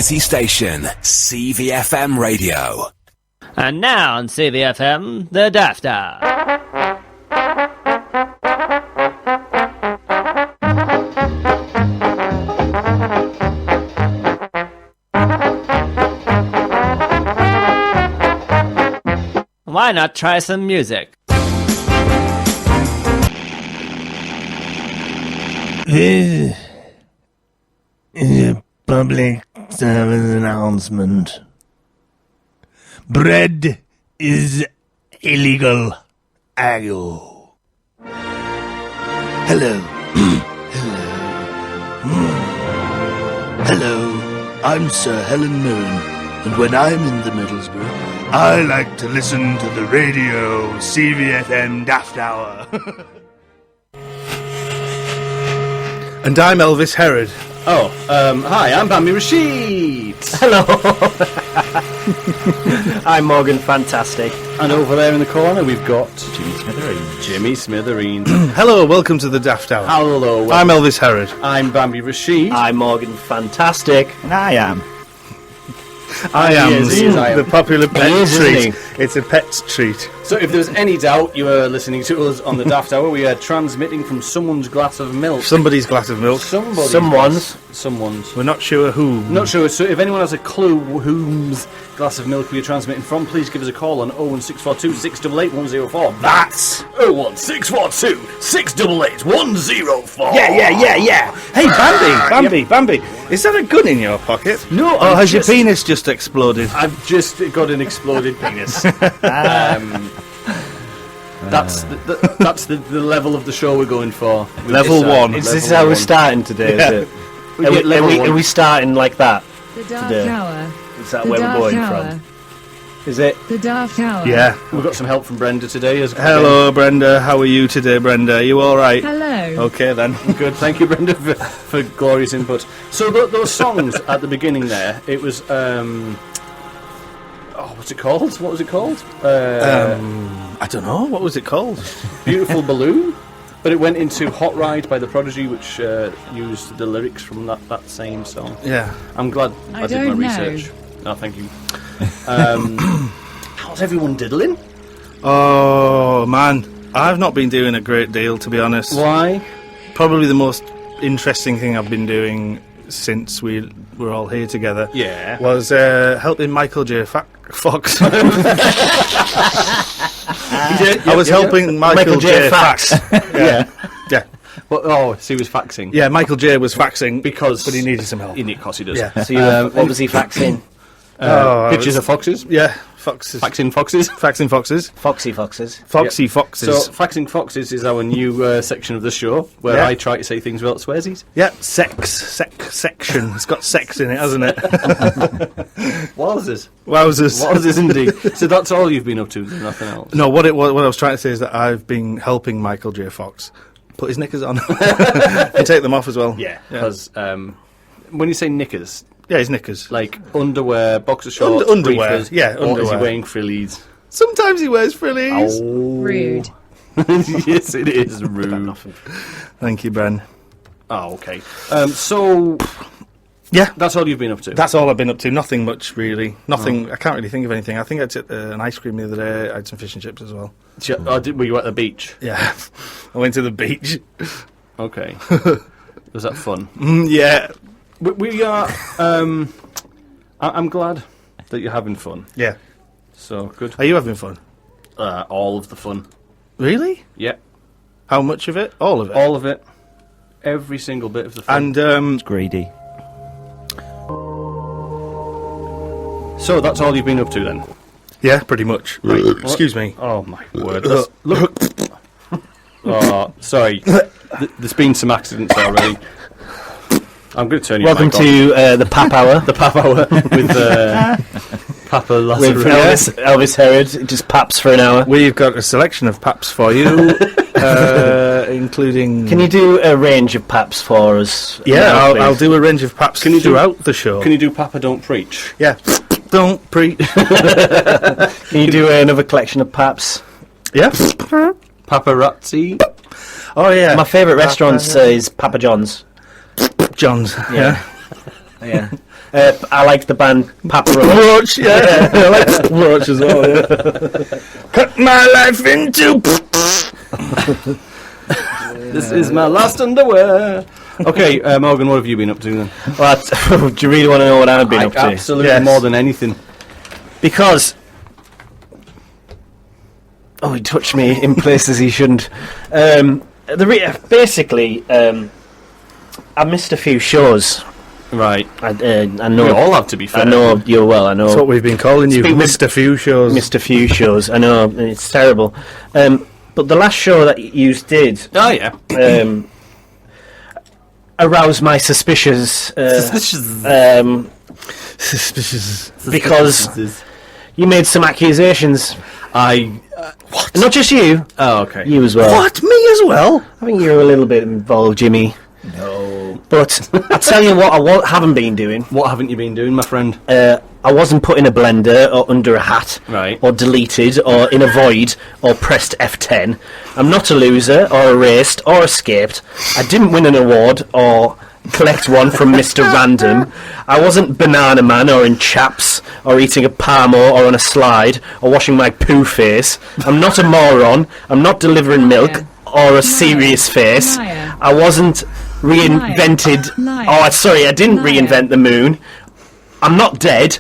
City Station, CVFM Radio. And now on CVFM, the Daft Hour. Why not try some music? This is a public service announcement. Bread is illegal. Hello. Hello. Hello. I'm Sir Helen Mirren, and when I'm in the Middlesbrough, I like to listen to the radio CVFM Daft Hour. And I'm Elvis Herod. Oh, hi, I'm Bambi Rashid. Hello. I'm Morgan Fantastic. And over there in the corner we've got Jimmy Smithereens. Hello, welcome to the Daft Hour. Hello. I'm Elvis Herod. I'm Bambi Rashid. I'm Morgan Fantastic. And I am. I am the popular He pet is, treat. isn't It's a pet's treat. So if there's any doubt you are listening to us on the Daft Hour, we are transmitting from someone's glass of milk. Somebody's glass of milk. Someone's. We're not sure who. Not sure, so if anyone has a clue whose glass of milk we are transmitting from, please give us a call on 01642 688 104. That's 01642 688 104. Yeah. Hey, Bambi. Is that a gun in your pocket? No, Or has your penis just exploded? I've just got an exploded penis. That's the level of the show we're going for. Level one. This is how we're starting today, is it? Are we starting like that? The Daft Today. Hour. Is that The where we're Daft going Hour. from? Is it? The Daft Hour. Yeah. We've got some help from Brenda today. Hello, Brenda. How are you today, Brenda? Are you all right? Hello. Okay, then. Good, thank you, Brenda, for glorious input. So those songs at the beginning there, it was what's it called? What was it called? I don't know. What was it called? Beautiful Balloon. But it went into Hot Ride by The Prodigy, which used the lyrics from that same song. Yeah. I'm glad I did my don't know. research. No, thank you. How's everyone diddling? Oh, man. I've not been doing a great deal, to be honest. Why? Probably the most interesting thing I've been doing since we were all here together was helping Michael J. Fox. I was helping Michael J. Fax. Yeah. Well, so he was faxing. Yeah, Michael J. was faxing But he needed some help. Of course he does. Yeah. So what was he faxing? Pictures of foxes. Yeah, foxes. Faxing foxes. Faxing foxes. Foxy Foxes. Foxy Yeah. foxes. So, Faxing Foxes is our new section of the show, where I try to say things without swearsies. Yeah, section. It's got sex in it, hasn't it? Wowzers. Wowzers Indeed. So that's all you've been up to, nothing else? No, what I was trying to say is that I've been helping Michael J. Fox put his knickers on and take them off as well. Yeah, because when you say knickers... Yeah, his knickers. Like underwear, boxer shorts, underwear, briefers, yeah, or is he underwear. wearing frillies? Sometimes he wears frillies. Rude. Yes, it is rude. Thank you, Bren. Oh, okay. So, yeah, that's all you've been up to? That's all I've been up to. Nothing much, really. Nothing. I can't really think of anything. I think I took an ice cream the other day. I had some fish and chips as well. Were you at the beach? Yeah. I went to the beach. Okay. Was that fun? Yeah. We are... I'm glad that you're having fun. Yeah. So, good. Are you having fun? All of the fun. Really? Yeah. How much of it? All of it? All of it. Every single bit of the fun. And, It's greedy. So, that's all you've been up to, then? yeah, pretty much. Right. Excuse me. Oh, my word. Look. Oh, sorry. There's been some accidents already. I'm going to turn you Welcome to the Pap Hour. the Pap Hour with Papa With Lazarus. Elvis Herod, just paps for an hour. We've got a selection of paps for you, including... Can you do a range of paps for us? Yeah, now, I'll please? do a range of paps throughout the show. Can you do Papa Don't Preach? Yeah. Don't preach. Can you do another collection of paps? Yeah. Paparazzi? Oh, yeah. My favourite restaurant is Papa John's. John's. Yeah. Yeah. I liked the band Papa Roach, yeah. I like Roach as well, yeah. Cut my life into... This is my last underwear. Okay, Morgan, what have you been up to then? Well, do you really want to know what I've been up to? Absolutely, more than anything. Because... Oh, he touched me in places he shouldn't. Basically, I missed a few shows. Right. I know. We all have, to be fair. I know you're well. I know. That's what we've been calling you. Missed a few shows. Missed a few shows. I know. It's terrible. But the last show that you did... Oh, yeah. aroused my suspicions. Suspicious. Because you made some accusations. What? Not just you. Oh, okay. You as well. What? Me as well? I think you're a little bit involved, Jimmy. No. But I'll tell you what I haven't been doing. What haven't you been doing, my friend? I wasn't put in a blender or under a hat. Right. Or deleted or in a void or pressed F10. I'm not a loser or erased or escaped. I didn't win an award or collect one from Mr. Random. I wasn't Banana Man or in chaps or eating a Parmo or on a slide or washing my poo face. I'm not a moron. I'm not delivering milk or a serious face. I wasn't reinvented. Oh, sorry, I didn't reinvent the moon. I'm not dead.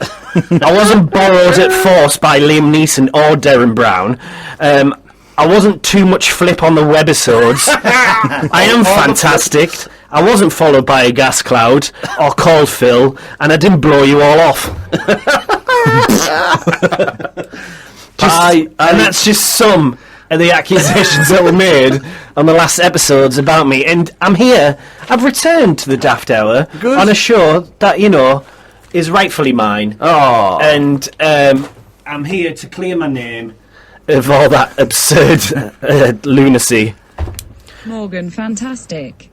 I wasn't borrowed at force by Liam Neeson or Derren Brown. I wasn't too much flip on the webisodes. I am fantastic. I wasn't followed by a gas cloud or called Phil, and I didn't blow you all off. And that's just some of the accusations that were made on the last episodes about me. And I'm here. I've returned to the Daft Hour on a show that, you know, is rightfully mine. Oh. And I'm here to clear my name of all that absurd lunacy. Morgan, fantastic.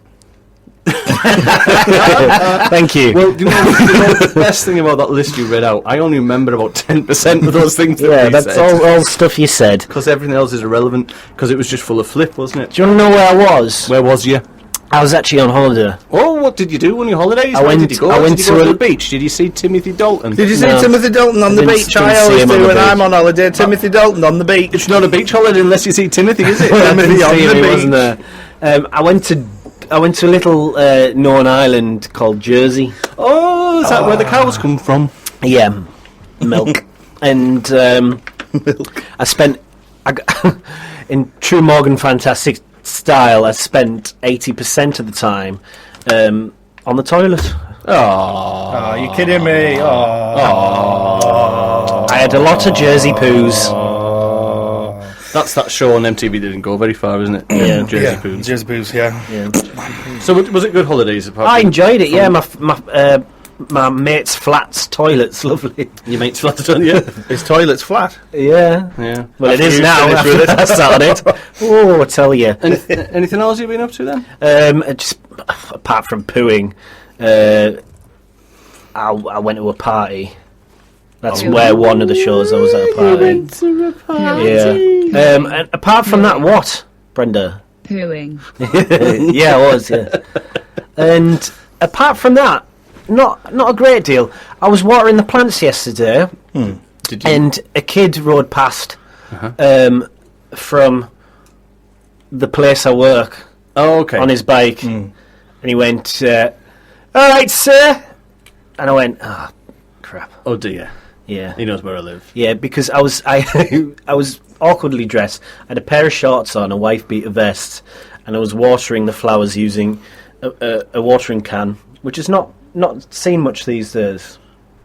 Thank you. Well, you know the best thing about that list you read out, I only remember about 10% of those things that Yeah, we that's said. all stuff you said. Because everything else is irrelevant, because it was just full of flip, wasn't it? Do you want to know where I was? Where was you? I was actually on holiday. Oh, what did you do on your holidays? Where did you go? I went did you go to to the beach? Did you see Timothy Dalton? Did you see No. Timothy Dalton on the Didn't- beach? didn't I see always him on do the when beach. I'm on holiday. Timothy Dalton on the beach. It's not a beach holiday unless you see Timothy, is it? Timothy on the beach. Wasn't there? I went to a little known island called Jersey. Oh, is that where the cows come from? Yeah, milk. And I spent, in true Morgan Fantastic style, I spent 80% of the time on the toilet. Oh, you kidding me? I had a lot of Jersey poos. That's that show on MTV that didn't go very far, isn't it? Yeah. Jersey Poons. Jersey Poos, yeah. So was it good holidays? Apart I from enjoyed it, yeah. My mate's flat's toilet's lovely. your mate's flat done, yeah. His toilet's flat. Yeah. Yeah. Well, it After is you now. finish with After I started it. Oh, I tell you. Anything else you've been up to then? Just apart from pooing, I went to a party. That's where one of the shows I was at a party. Yeah. And apart from that, what, Brenda? Pooing. Yeah, I was. Yeah. And apart from that, not a great deal. I was watering the plants yesterday, Did you? and a kid rode past from the place I work Oh, okay. on his bike, and he went, "All right, sir," and I went, "Oh, crap." Oh dear. Yeah. He knows where I live. Yeah, because I was awkwardly dressed. I had a pair of shorts on, a wife beater vest, and I was watering the flowers using a watering can, which is not seen much these days.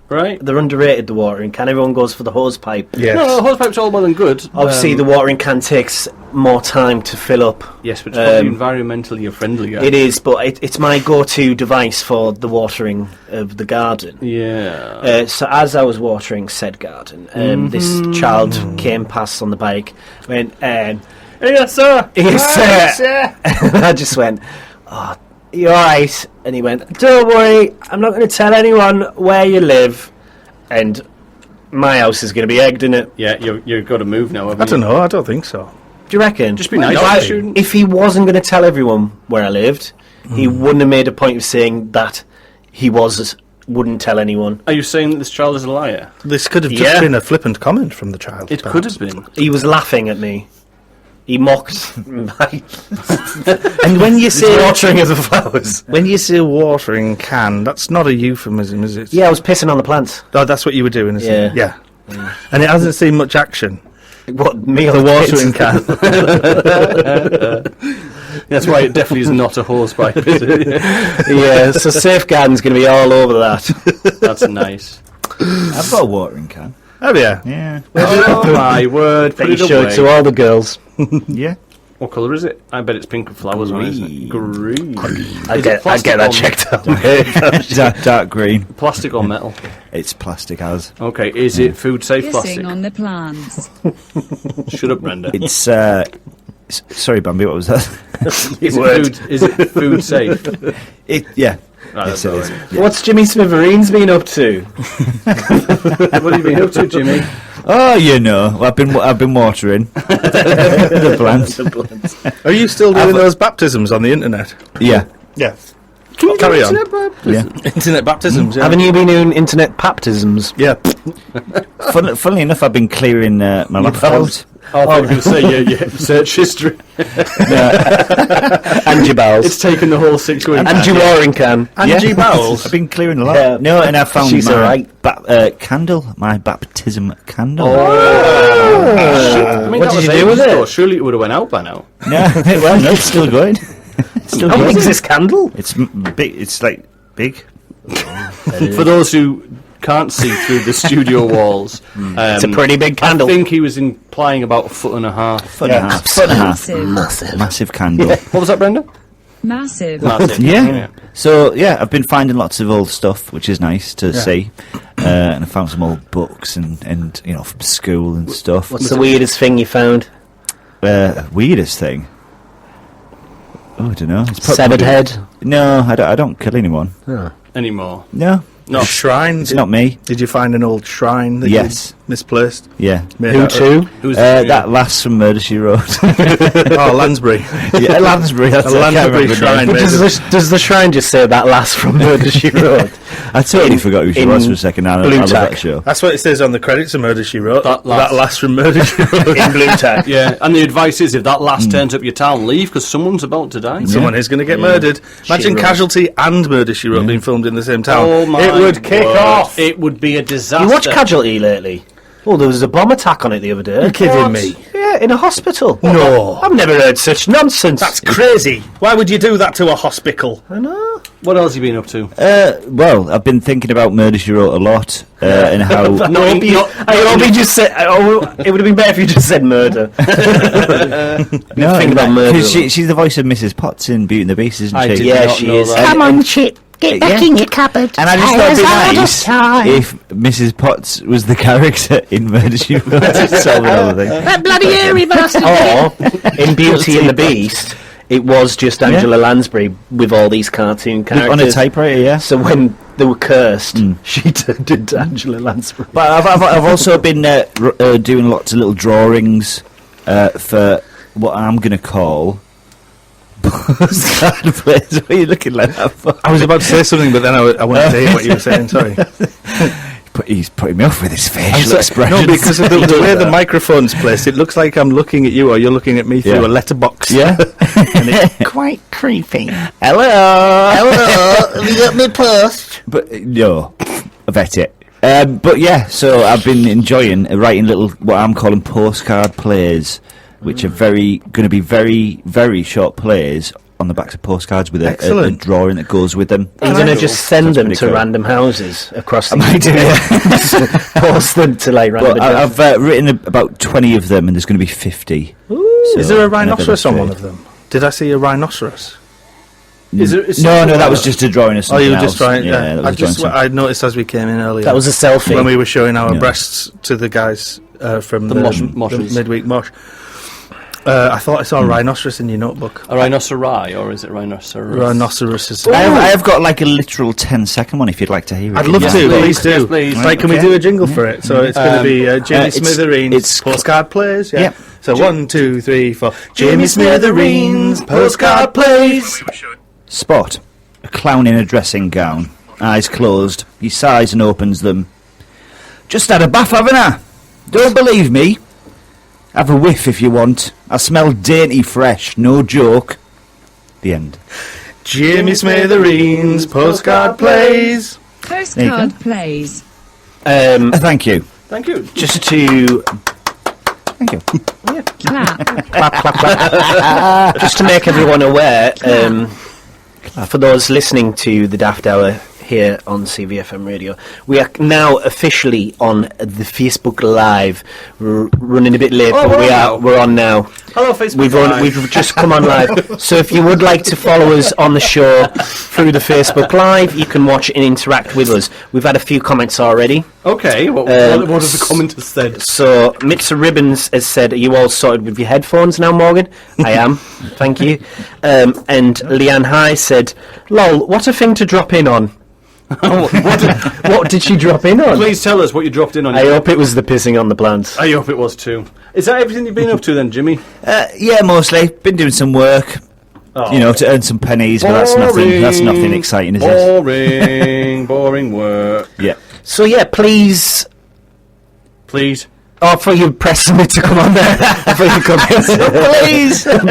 Right? They're underrated, the watering can. Everyone goes for the hose pipe. Yes. No, hosepipe's all well and good. Obviously, the watering can takes more time to fill up. Yes, but it's probably environmentally friendlier. It is, but it's my go-to device for the watering of the garden. Yeah. So as I was watering said garden, this child came past on the bike, went, Yes, sir. yes, sir. And I just went, "Oh, you alright?" And he went, "Don't worry, I'm not going to tell anyone where you live, and my house is going to be egged in it." Yeah, you've got to move now, haven't I you? don't know. I don't think so. Do you reckon? Just be nice. not? If he wasn't going to tell everyone where I lived, he wouldn't have made a point of saying that he was wouldn't tell anyone. Are you saying that this child is a liar? This could have just been a flippant comment from the child. It perhaps. could have been. He was laughing at me. He mocked my And when you say watering of the flowers. when you say watering can, that's not a euphemism, is it? Yeah, I was pissing on the plants. Oh, that's what you were doing, isn't it? Yeah. Yeah. And it hasn't seen much action. What, me The on watering can. That's why it definitely is not a hosepipe, is it? Yeah, so Safeguarding's going to be all over that. That's nice. I've got a watering can. Oh, yeah. Yeah. Oh my word! Bet Put you it show away. it to all the girls. Yeah. What colour is it? I bet it's pink with flowers on it, isn't it? Green. I'd get that checked out. Dark green. Plastic or metal? It's plastic as. Okay, is it food safe Kissing plastic? on the plants. Shut up, Brenda. It's sorry, Bambi. What was that? Is it food safe? Yeah. Right, Yes, that's it all is. right. Yeah. What's Jimmy Smithereens been up to? What have you been up to, Jimmy? Oh, you know, I've been watering the plants. Are you still doing those baptisms on the internet? Yeah. Yeah. Carry on. Yeah. Internet baptisms, yeah. Haven't you been doing internet baptisms? Yeah. Funnily enough, I've been clearing my laptop out. Oh, I thought you were going to say yeah, search history. And your bowels. It's taken the whole 6 weeks. And your watering can. Angie Bowles. I've been clearing a lot. Yeah. No, and I found She's my alright. candle, my baptism candle. I mean, What that did was you do with ages it? ago. Surely it would have went out by now. No, well, no, it's still going. It's still How going. big's this candle? It's big. It's like big. For those who can't see through the studio walls, It's a pretty big candle. I think he was implying about 1.5 foot. Foot and a half. Foot and a half. Massive. Massive candle. What was that, Brenda? Massive. Massive. Yeah. So yeah, I've been finding lots of old stuff, which is nice to see. And I found some old books and you know from school and stuff. What's the weirdest thing you found? Weirdest thing? Oh, I don't know. It's Severed head? No, I don't kill anyone. Anymore. No, No. Shrine. it's not me. Did you find an old shrine that Yes. you misplaced? Yeah. Made Who out of- to? Who's That lass from Murder She Wrote. Oh, Lansbury. Yeah, Lansbury. That's A it, I can't Lansbury remember the shrine. name. Does the shrine just say that last from Murder She Wrote? I totally forgot who she was for a second. I blue love tack. that show. That's what it says on the credits of Murder, She Wrote. That That last. last from Murder, She Wrote. In blue tack. Yeah, and the advice is if that last turns up your town, leave because someone's about to die. Someone is going to get murdered. Imagine She-Wrote. Casualty and Murder, She Wrote being filmed in the same town. Oh my It would kick word. off. It would be a disaster. You watched Casualty lately? Oh, there was a bomb attack on it the other day. You're kidding me. Yeah, in a hospital. No. I've never heard such nonsense. That's crazy. Why would you do that to a hospital? I know. What else have you been up to? Well, I've been thinking about Murder She Wrote a lot and how. I hope you just said. It would have been better if you just said murder. No, think about murder because a lot. she's the voice of Mrs. Potts in Beauty and the Beast, isn't I she? did Yeah, not she know is. that. Come on, Chip. Get back in your cupboard. And I just thought it'd be out of nice time. if Mrs. Potts was the character in Murder She Wrote to solve another thing. That bloody hairy bastard. Or, in Beauty and the Beast, it was just Angela Lansbury with all these cartoon characters. On a typewriter, yeah. So when they were cursed, she turned into Angela Lansbury. But I've also been doing lots of little drawings for what I'm going to call postcard players. What are you looking like that for? I was about to say something, but then I wanted to hear what you were saying. Sorry. He's putting me off with his facial expression. No, because of the way the microphone's placed, it looks like I'm looking at you or you're looking at me through Yeah. a letterbox. Yeah. Quite creepy. Hello. Hello, have you got me post? But no, I bet it. But yeah, so I've been enjoying writing little what I'm calling postcard plays, which are going to be very, very short plays on the backs of postcards with a Excellent. drawing that goes with them. Are you going to Cool. just send That's them pretty to cool. random houses across the might do, Post them to like random But I've written about 20 of them, and there's going to be 50. Is there a So, rhinoceros on never one of them? Did I see a rhinoceros? Is it, No, that was just a drawing of Oh, something you were else. just trying. Yeah, that I was a drawing of something. I noticed as we came in earlier. That was a selfie. when we were showing our Yeah. breasts to the guys from The the, moshers. the midweek mosh. I thought I saw a rhinoceros in your notebook. a rhinoceri, or is it rhinoceros? Rhinoceros. I have got like a literal 10-second one if you'd like to hear it. I'd love Yes, to. please. Please do. Yes, please. Right, can we Okay. do a jingle for it? So it's going to be Jamie it's- Smithereens it's- postcard plays. Yeah. Yep. So 1, 2, 3, 4. Jamie Smithereens postcard plays. Spot. A clown in a dressing gown. eyes closed. He sighs and opens them. Just had a bath, haven't I? Don't believe me? Have a whiff if you want. I smell dainty fresh, no joke. The end. Jimmy Smithereens, postcard plays. Postcard plays. Thank you. Thank you. Just to Thank you. Clap. clap, clap, clap. Just to make everyone aware, for those listening to the Daft Hour here on CVFM Radio, we are now officially on the Facebook Live. We're running a bit late, but we're on now. Hello, Facebook Live. We've just come on live. So if you would like to follow us on the show through the Facebook Live, you can watch and interact with us. We've had a few comments already. Okay, what have the commenters said? So Mitza Ribbons has said, are you all sorted with your headphones now, Morgan? I am, thank you. And Leanne High said, lol, what a thing to drop in on. What did she drop in on? Please tell us what you dropped in on. I hope it was the pissing on the plants. I hope it was too. Is that everything you've been up to then, Jimmy? Yeah, mostly. Been doing some work, to earn some pennies, but that's nothing exciting, is it? Boring work. Yeah. So yeah, please. Oh, for you pressing me to come on there. I thought you come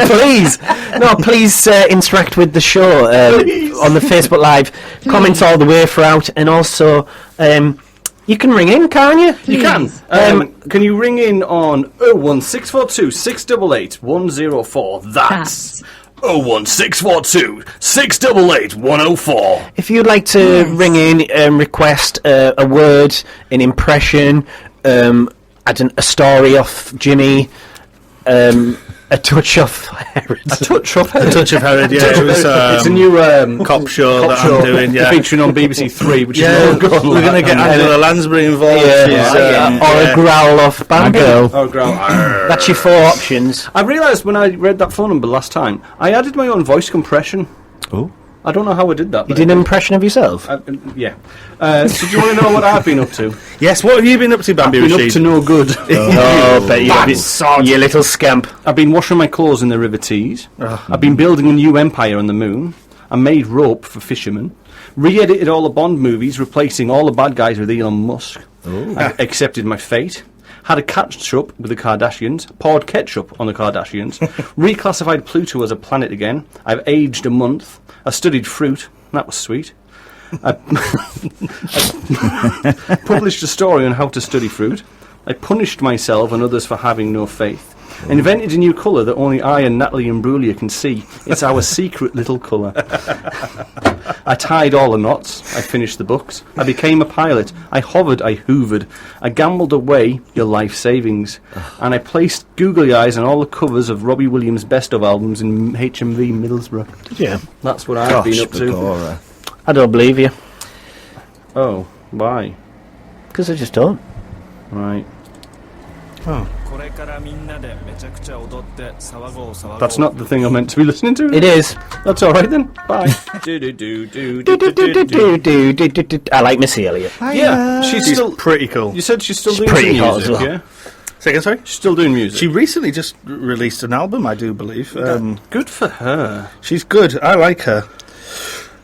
please. No, please interact with the show on the Facebook Live. Please. Comment all the way throughout, and also you can ring in, can't you? Please. You can. Can you ring in on 01642 688 104? That's 01642 688 104. If you'd like to ring in and request a word, an impression, a story off Jimmy, a touch of Herod. A touch of Herod, yeah. It's a new cop show that I'm doing, yeah. Featuring on BBC 3, which is we're going to get Angela Lansbury involved. Or a growl off Bambi. Oh, growl. That's your four options. I realised when I read that phone number last time, I added my own voice compression. Oh. I don't know how I did that. You did an impression of yourself? Yeah. So do you want to know what I've been up to? Yes, what have you been up to, Bambi I've been Rashid? up to no good. Bet you little scamp. I've been washing my clothes in the River Tees. I've been building a new empire on the moon. I made rope for fishermen. Re-edited all the Bond movies, replacing all the bad guys with Elon Musk. I accepted my fate. Had a catch-up with the Kardashians, poured ketchup on the Kardashians, reclassified Pluto as a planet again. I've aged a month. I studied fruit. That was sweet. I published a story on how to study fruit. I punished myself and others for having no faith. Invented a new colour that only I and Natalie Imbruglia can see. It's our secret little colour. I tied all the knots. I finished the books. I became a pilot. I hovered. I hoovered. I gambled away your life savings. And I placed googly eyes on all the covers of Robbie Williams' best of albums in HMV Middlesbrough. Yeah. That's what I've been up to. I don't believe you. Oh, why? Because I just don't. Right. That's not the thing I meant to be listening to. It is. That's all right then. Bye. I like Missy Elliott. Yeah, she's still pretty cool. You said she's still doing pretty some hot music, as well. yeah? Second, sorry? She's still doing music. She recently just released an album, I do believe. Good for her. She's good. I like her.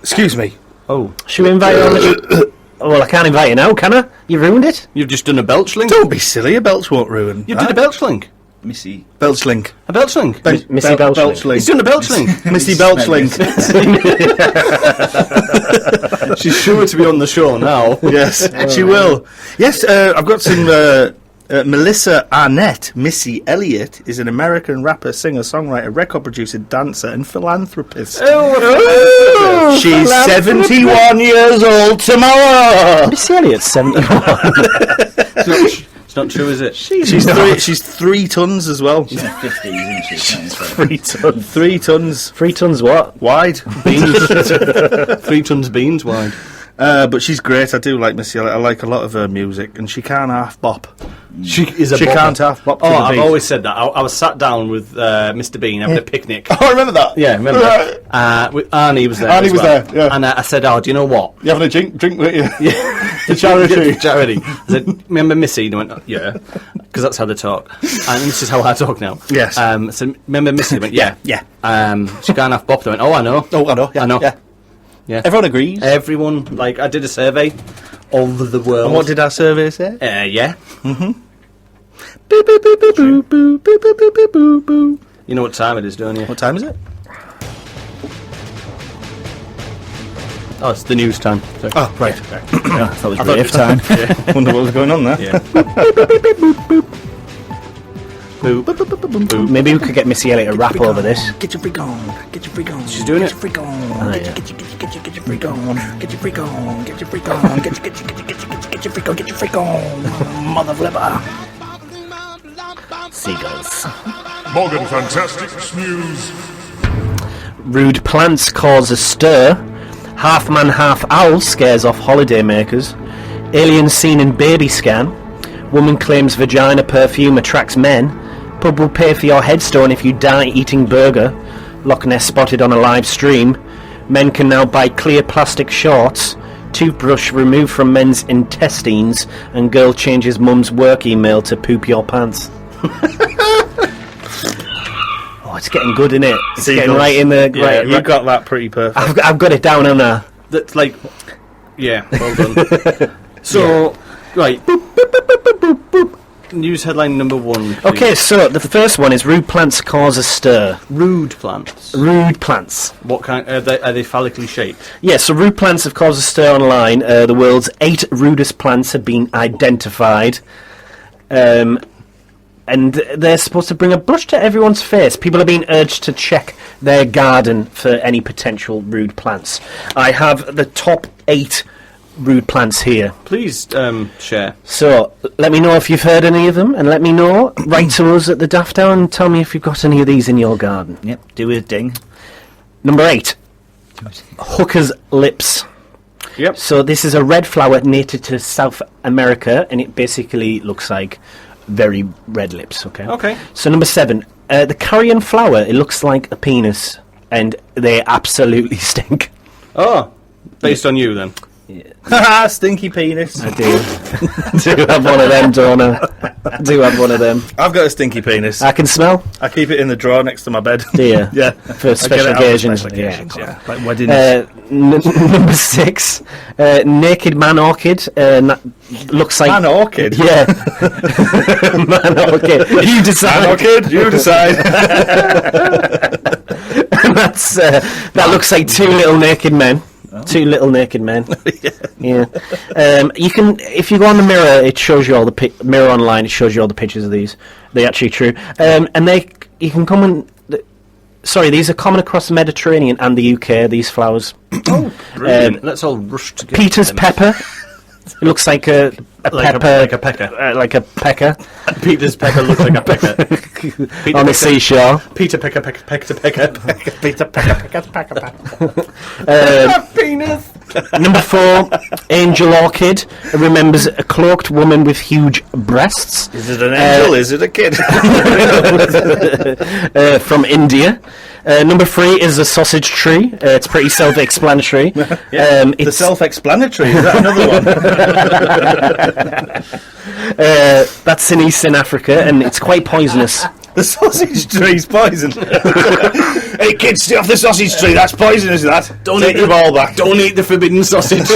Excuse me. Oh. Should we invite her on the show? Well, I can't invite you now, can I? You ruined it. You've just done a belch link? Don't be silly. A belch won't ruin. You did a belch link? Missy. Belch link. A belch link? Missy Belch link. link. He's done a belch link. Missy Belch link. She's sure to be on the show now. Yes, she will. Yes, I've got some... Melissa Arnett, Missy Elliott, is an American rapper, singer, songwriter, record producer, dancer, and philanthropist. She's 71 years old tomorrow. Missy Elliott's 71. It's not true, is it? She's 3 tons as well. She's in her 50s, isn't she? 3 tons. 3 tons. 3 tons what? Wide. Beans. 3 tons beans wide. But she's great. I do like Missy Elliott. I like a lot of her music, and she can't half bop. She is a She bopper. can't half bop. Oh, I've always said that. I was sat down with Mr. Bean having a picnic. Oh, I remember that. Yeah, remember that? With Arnie was there. Arnie as was well. there, yeah. And I said, "Oh, do you know what? You having a drink with you? Yeah, The charity. charity." I said, "Remember Missy?" And I went, oh, "Yeah," because that's how they talk, and this is how I talk now. Yes. So remember Missy? I went, "Yeah, Yeah. She can't have bop. I went, "Oh, I know. Oh, I know. Yeah, I know. Yeah. Yeah. Everyone agrees. Everyone, like, I did a survey of the world. And what did our survey say? Yeah. Boop, boop, boop, boop, boop, boop, boop, boop, boop, boop, boop. You know what time it is, don't you? What time is it? Oh, it's the news time. Sorry. Oh, right. I thought it was rave time. Wonder what was going on there. Yeah. Maybe we could get Missy Elliott to rap over this. Get your freak on. Get your freak on. She's doing it. Get your freak on. Oh, yeah. Get your freak on. Get your freak on. Get your freak on. Get your freak on. Get your freak on. Mother flipper. Seagulls. Morgan Fantastic News. Rude plants cause a stir. Half man, half owl scares off holidaymakers. Alien seen in baby scan. Woman claims vagina perfume attracts men. Pub will pay for your headstone if you die eating burger. Loch Ness spotted on a live stream. Men can now buy clear plastic shorts. Toothbrush removed from men's intestines. And girl changes mum's work email to poop your pants. Oh, it's getting good, isn't it? It's getting right in the... Yeah, right, you got that pretty perfect. I've got it down, haven't I? That's like... Yeah, well done. So, right. News headline number 1. please. Okay, so the first one is rude plants cause a stir. Rude plants. Rude plants. What kind... Are they phallically shaped? Yeah, so rude plants have caused a stir online. The world's 8 rudest plants have been identified. And they're supposed to bring a blush to everyone's face. People are being urged to check their garden for any potential rude plants. I have the top 8 rude plants here. Please share. So, let me know if you've heard any of them, and let me know. Write to us at the Daft Hour and tell me if you've got any of these in your garden. Yep, do a ding. Number 8. Hooker's lips. Yep. So this is a red flower native to South America, and it basically looks like very red lips, okay? Okay. So number 7, the carrion flower, it looks like a penis, and they absolutely stink. Oh, based on you then. Haha, stinky penis. I do. do have one of them, don't I? I do have one of them. I've got a stinky penis. I can smell. I keep it in the drawer next to my bed. Do you? Yeah. For I special get it out for occasions. special occasions, Yeah. Like weddings. Number 6, naked man orchid. Looks like... Man orchid? Yeah. Man orchid. You decide. Man orchid, you decide. That looks like 2 little naked men. 2 little naked men. Yeah. You can, if you go on the mirror, it shows you all the mirror online. It shows you all the pictures of these. They're actually true. And you can come and. Sorry, these are common across the Mediterranean and the UK. These flowers. Oh, brilliant. Let's all rush together. Peter's pepper. It looks like a pepper. Like a pecker. Like a pecker. Peter's pecker looks like a pecker. Peter On the seashore. Peter pecker, pecker. Peter Pecker. Penis. Number 4, angel orchid. It remembers a cloaked woman with huge breasts. Is it an angel? Is it a kid? From India. Number 3 is a sausage tree. It's pretty self-explanatory. The self-explanatory. Is that another one? That's in Eastern Africa, and it's quite poisonous. The sausage tree's poison. Hey kids, stay off the sausage tree. That's poisonous. That. Don't Take eat the ball back. Don't eat the forbidden sausage.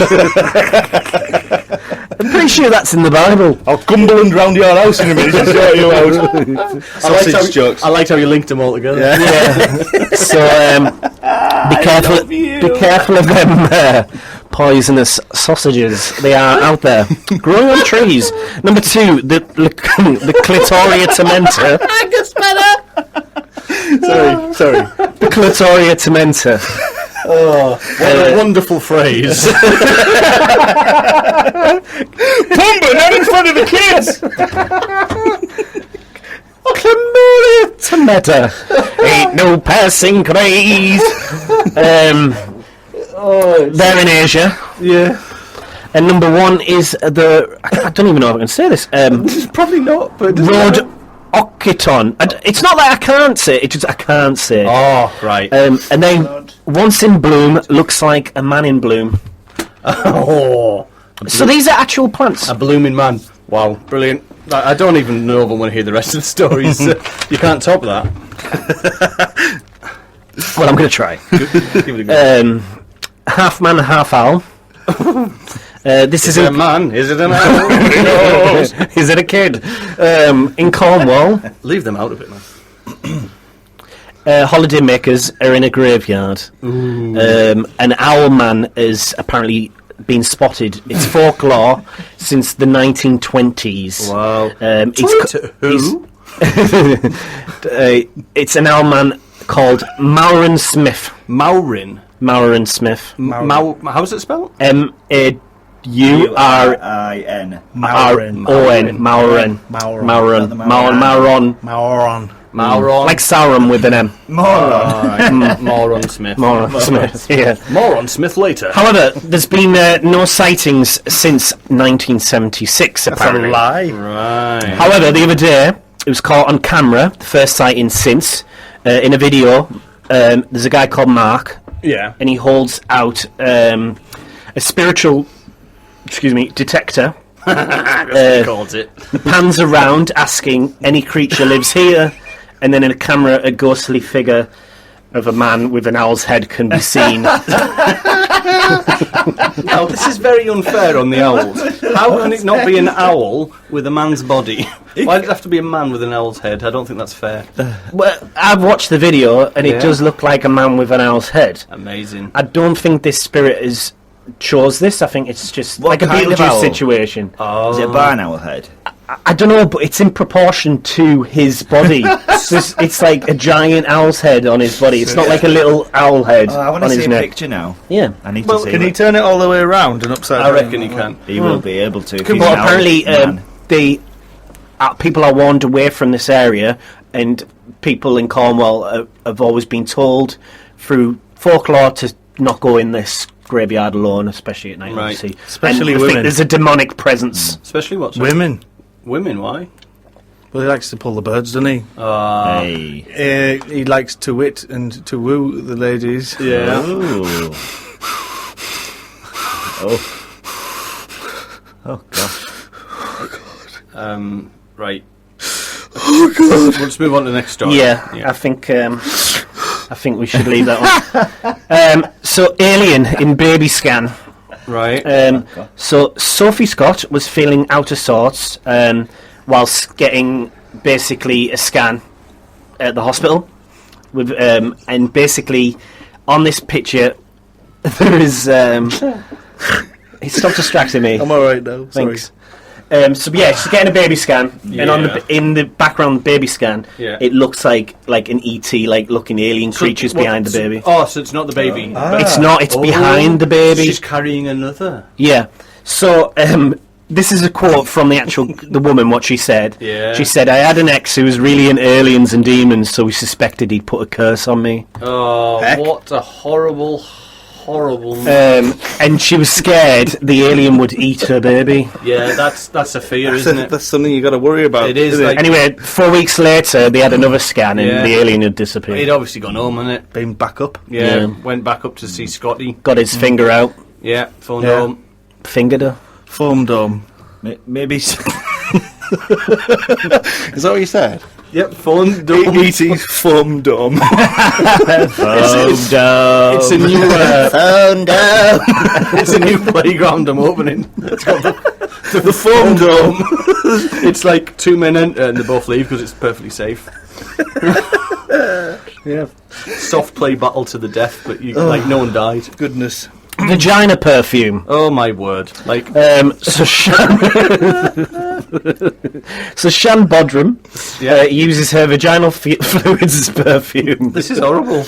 I'm pretty sure that's in the Bible. I'll Cumberland round your house in a minute and sort you out. Sausage jokes. I liked how you linked them all together. Yeah. So be careful of them poisonous sausages. They are out there, growing on trees. Number 2, the Clitoria tementa. Sorry. The Clitoria tementa. Oh, what a wonderful phrase. Pumba, not in front of the kids. Clitoria tementa. Ain't no passing craze. They're in Asia. Yeah. And number 1 is the... I don't even know if I can say this. Probably not, but... Road Occiton. It's not that I can't say it, it's just I can't say it. Oh, right. And then once in bloom looks like a man in bloom. Oh. So these are actual plants. A blooming man. Wow, brilliant. I don't even know if I want to hear the rest of the stories. You can't top that. Well, I'm going to try. Give it a go. half man, half owl. This is Is it a man? Is it an owl? Who knows? Is it a kid? In Cornwall, Leave them out of it, man. holiday makers are in a graveyard. An owl man has apparently been spotted. It's folklore since the 1920s. Wow. Who? It's an owl man called Maurin Smith. Maurin. Maurin Smith. How's it spelled? Maurin. Maurin. Mauron. Like Sauron with an M. Moron Smith. Moron Smith. Yeah. Moron Smith later. However, there's been no sightings since 1976. That's Apparently. a lie. Right. However, the other day it was caught on camera. The first sighting since in a video. There's a guy called Mark. Yeah. And he holds out a spiritual, detector. That's what he calls it. Pans around asking any creature lives here, and then in a camera a ghostly figure of a man with an owl's head can be seen. Now, this is very unfair on the owls. How can it not be an owl with a man's body? Why does it have to be a man with an owl's head? I don't think that's fair. Well, I've watched the video and it does look like a man with an owl's head. Amazing. I don't think this spirit chose this. I think it's just What like a kind of Beetlejuice owl? situation. Is it a barn owl head? I don't know, but it's in proportion to his body. It's like a giant owl's head on his body. It's not like a little owl head I want on to his see a neck. picture now. Yeah. I need Well, to see can it. he turn it all the way around and upside I down? reckon he can. He will be able to. if he's Well, an owl apparently, man. people are warned away from this area, and people in Cornwall have always been told through folklore to not go in this graveyard alone, especially at night. Right. Obviously. Especially and I think women. there's a demonic presence. Especially what? Sorry? Women. Women, why? Well, he likes to pull the birds, doesn't he? Hey. He likes to wit and to woo the ladies. Yeah. Ooh. Oh gosh. Right. Oh, God. We'll just move on to the next story. Yeah. I think we should leave that one. So, Alien in baby scan. Right. So Sophie Scott was feeling out of sorts whilst getting basically a scan at the hospital, with and basically on this picture there is. Stop distracting me. I'm all right now. Sorry. Thanks. So yeah, she's getting a baby scan, and on in the background baby scan, it looks like an ET, like looking alien creatures behind the baby. Oh, so it's not the baby. It's not. It's behind the baby. She's carrying another. Yeah. So this is a quote from the woman. What she said. Yeah. She said, "I had an ex who was really into aliens and demons, so we suspected he'd put a curse on me." Oh, what a horrible. And she was scared the alien would eat her baby. Yeah, that's a fear, isn't it? That's something you got to worry about. It is. isn't Like, Anyway, 4 weeks later, they had another scan, and the alien had disappeared. he'd obviously gone home, hadn't it? Been back up. Yeah, went back up to see Scotty. Got his finger out, Yeah, phoned home. fingered her. Foam dome. Maybe. Is that what you said? Yep, phoned home. E.T.'s foam dome. It's a new. Phone dome. It's a new playground I'm opening. It's called the foam dome. It's like 2 men enter and they both leave because it's perfectly safe. Yeah. Soft play battle to the death, but like no one died. Goodness. Vagina perfume. Oh my word! Like So Shan Bodrum uses her vaginal fluids as perfume. this is horrible.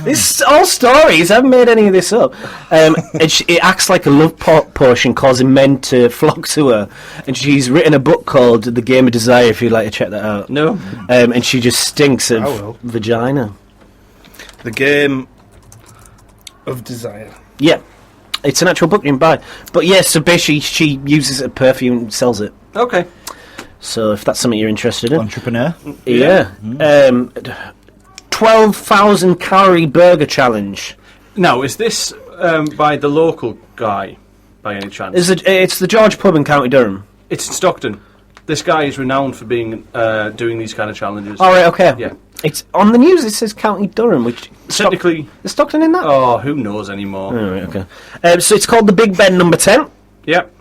This is all stories. I haven't made any of this up. And it acts like a love potion, causing men to flock to her. And she's written a book called The Game of Desire, if you'd like to check that out. No. And she just stinks of vagina. The Game of Desire. Yeah. It's an actual book you can buy. But yeah, so basically she uses a perfume and sells it. Okay. So if that's something you're interested in. Entrepreneur. Yeah. 12,000 calorie burger challenge. Now, is this by the local guy, by any chance? It's the George Pub in County Durham. It's in Stockton. This guy is renowned for being doing these kind of challenges. All right, okay. Yeah. It's on the news. It says County Durham, which Technically... is Stockton in that? Oh, who knows anymore? Oh, right, okay. So it's called the Big Ben number 10. Yep.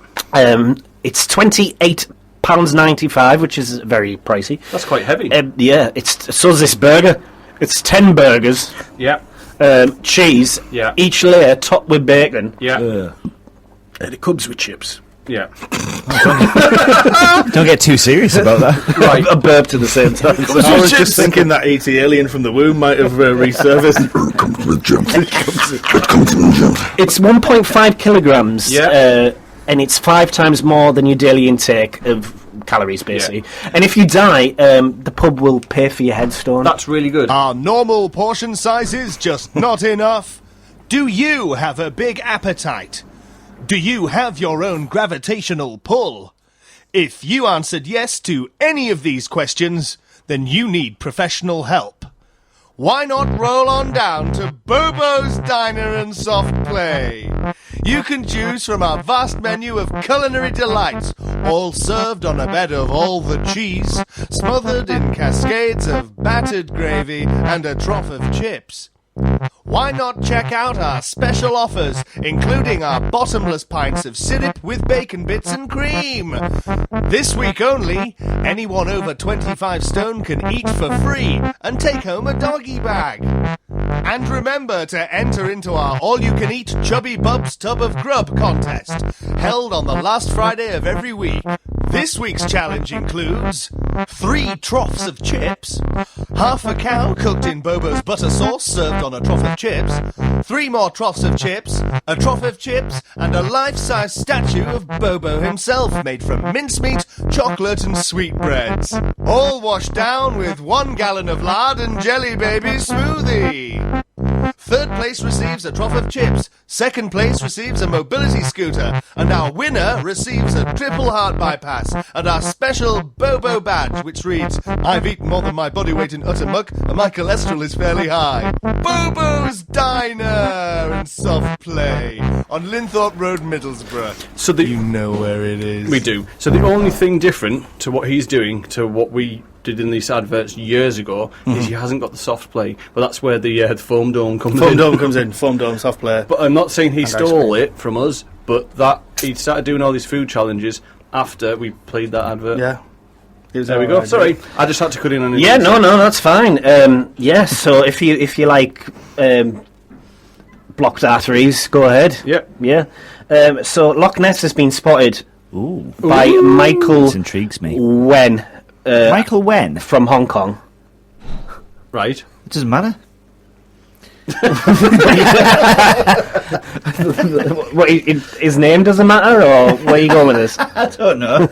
It's £28.95, which is very pricey. That's quite heavy. Yeah, so's this burger. It's 10 burgers. Yep. Cheese. Yeah. Each layer topped with bacon. Yeah. And it comes with chips. Yeah. Don't get too serious about that. Right. I burped at the same time. I was just thinking that E.T. alien from the womb might have resurfaced. It's 1.5 kilograms. Yeah. And it's 5 times more than your daily intake of calories, basically. Yeah. And if you die, the pub will pay for your headstone. That's really good. Are normal portion sizes just not enough? Do you have a big appetite? Do you have your own gravitational pull? If you answered yes to any of these questions, then you need professional help. Why not roll on down to Bobo's Diner and Soft Play? You can choose from our vast menu of culinary delights, all served on a bed of all the cheese, smothered in cascades of battered gravy and a trough of chips. Why not check out our special offers, including our bottomless pints of syrup with bacon bits and cream? This week only, anyone over 25 stone can eat for free and take home a doggy bag. And remember to enter into our all-you-can-eat Chubby Bub's Tub of Grub contest, held on the last Friday of every week. This week's challenge includes 3 troughs of chips, half a cow cooked in Bobo's butter sauce served on a trough of chips, 3 more troughs of chips, a trough of chips, and a life-size statue of Bobo himself made from mincemeat, chocolate and sweetbreads. All washed down with 1 gallon of lard and Jelly Baby smoothie. 3rd place receives a trough of chips, 2nd place receives a mobility scooter, and our winner receives a triple heart bypass and our special Bobo badge, which reads, I've eaten more than my body weight in utter muck, and my cholesterol is fairly high. Bobo's Diner and Soft Play on Linthorpe Road, Middlesbrough. So you know where it is. We do. So the only thing different to what he's doing to what we did in these adverts years ago is he hasn't got the soft play, but that's where the foam dome comes in. Foam dome comes in. Foam dome soft play. But I'm not saying he stole it from us, but that he started doing all these food challenges after we played that advert. Yeah. There we go. Sorry, I just had to cut in on it. Yeah, no, that's fine. Yeah, so if you like blocked arteries, go ahead. Yep. Yeah. So Loch Ness has been spotted by Michael. This intrigues me. Wen. Michael Wen from Hong Kong. Right. It doesn't matter. What, his name doesn't matter, or where are you going with this? I don't know.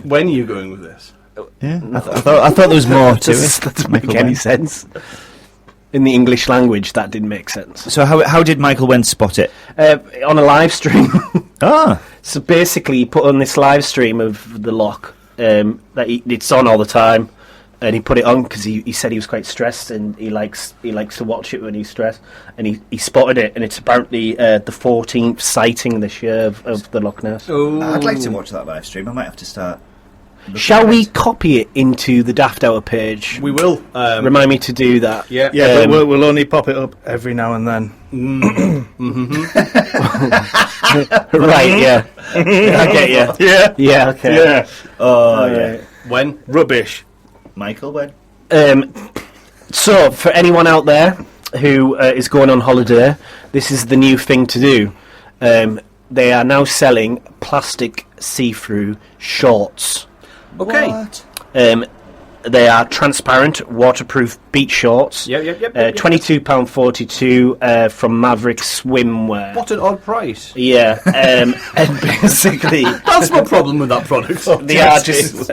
When are you going with this? Yeah, I thought there was more to it. That doesn't make any sense. In the English language, that didn't make sense. So how did Michael Wen spot it? On a live stream. Ah. So basically, he put on this live stream of the Loch. That it's on all the time, and he put it on because he said he was quite stressed, and he likes to watch it when he's stressed, and he spotted it, and it's apparently the 14th sighting this year of the Loch Ness. Oh. I'd like to watch that live stream. I might have to start. Shall we copy it into the Daft Hour page? We will. Remind me to do that. Yeah, but we'll only pop it up every now and then. Right, yeah. I get you. Yeah. Yeah, okay. Yeah. Oh, yeah. When? Rubbish. Michael Wen. So, for anyone out there who is going on holiday, this is the new thing to do. They are now selling plastic see-through shorts. Okay. What? They are transparent, waterproof beach shorts. Yep. £22.42 from Maverick Swimwear. What an odd price. Yeah, and basically... That's my problem with that product. They are just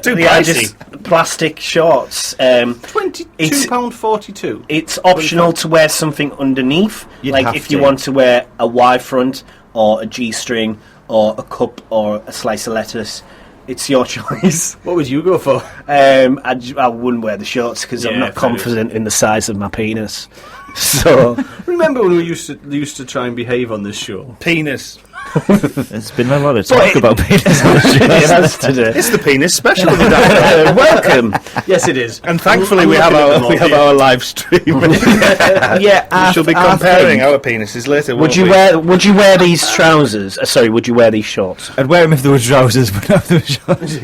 plastic shorts. £22.42. It's optional to wear something underneath. You'd like have if you to. want to wear a Y front or a G-string or a cup or a slice of lettuce. It's your choice. What would you go for? I wouldn't wear the shorts because I'm not confident in the size of my penis. So remember when we used to try and behave on this show? Penis. There's been a lot of talk about penis. It has today. It's the penis special. Welcome. Yes, it is. And thankfully, I'm we have looking at them our all live stream. Yeah, We shall be comparing our penises later. Would won't you wear these trousers? Would you wear these shorts? I'd wear them if there were trousers, but not if there were shorts.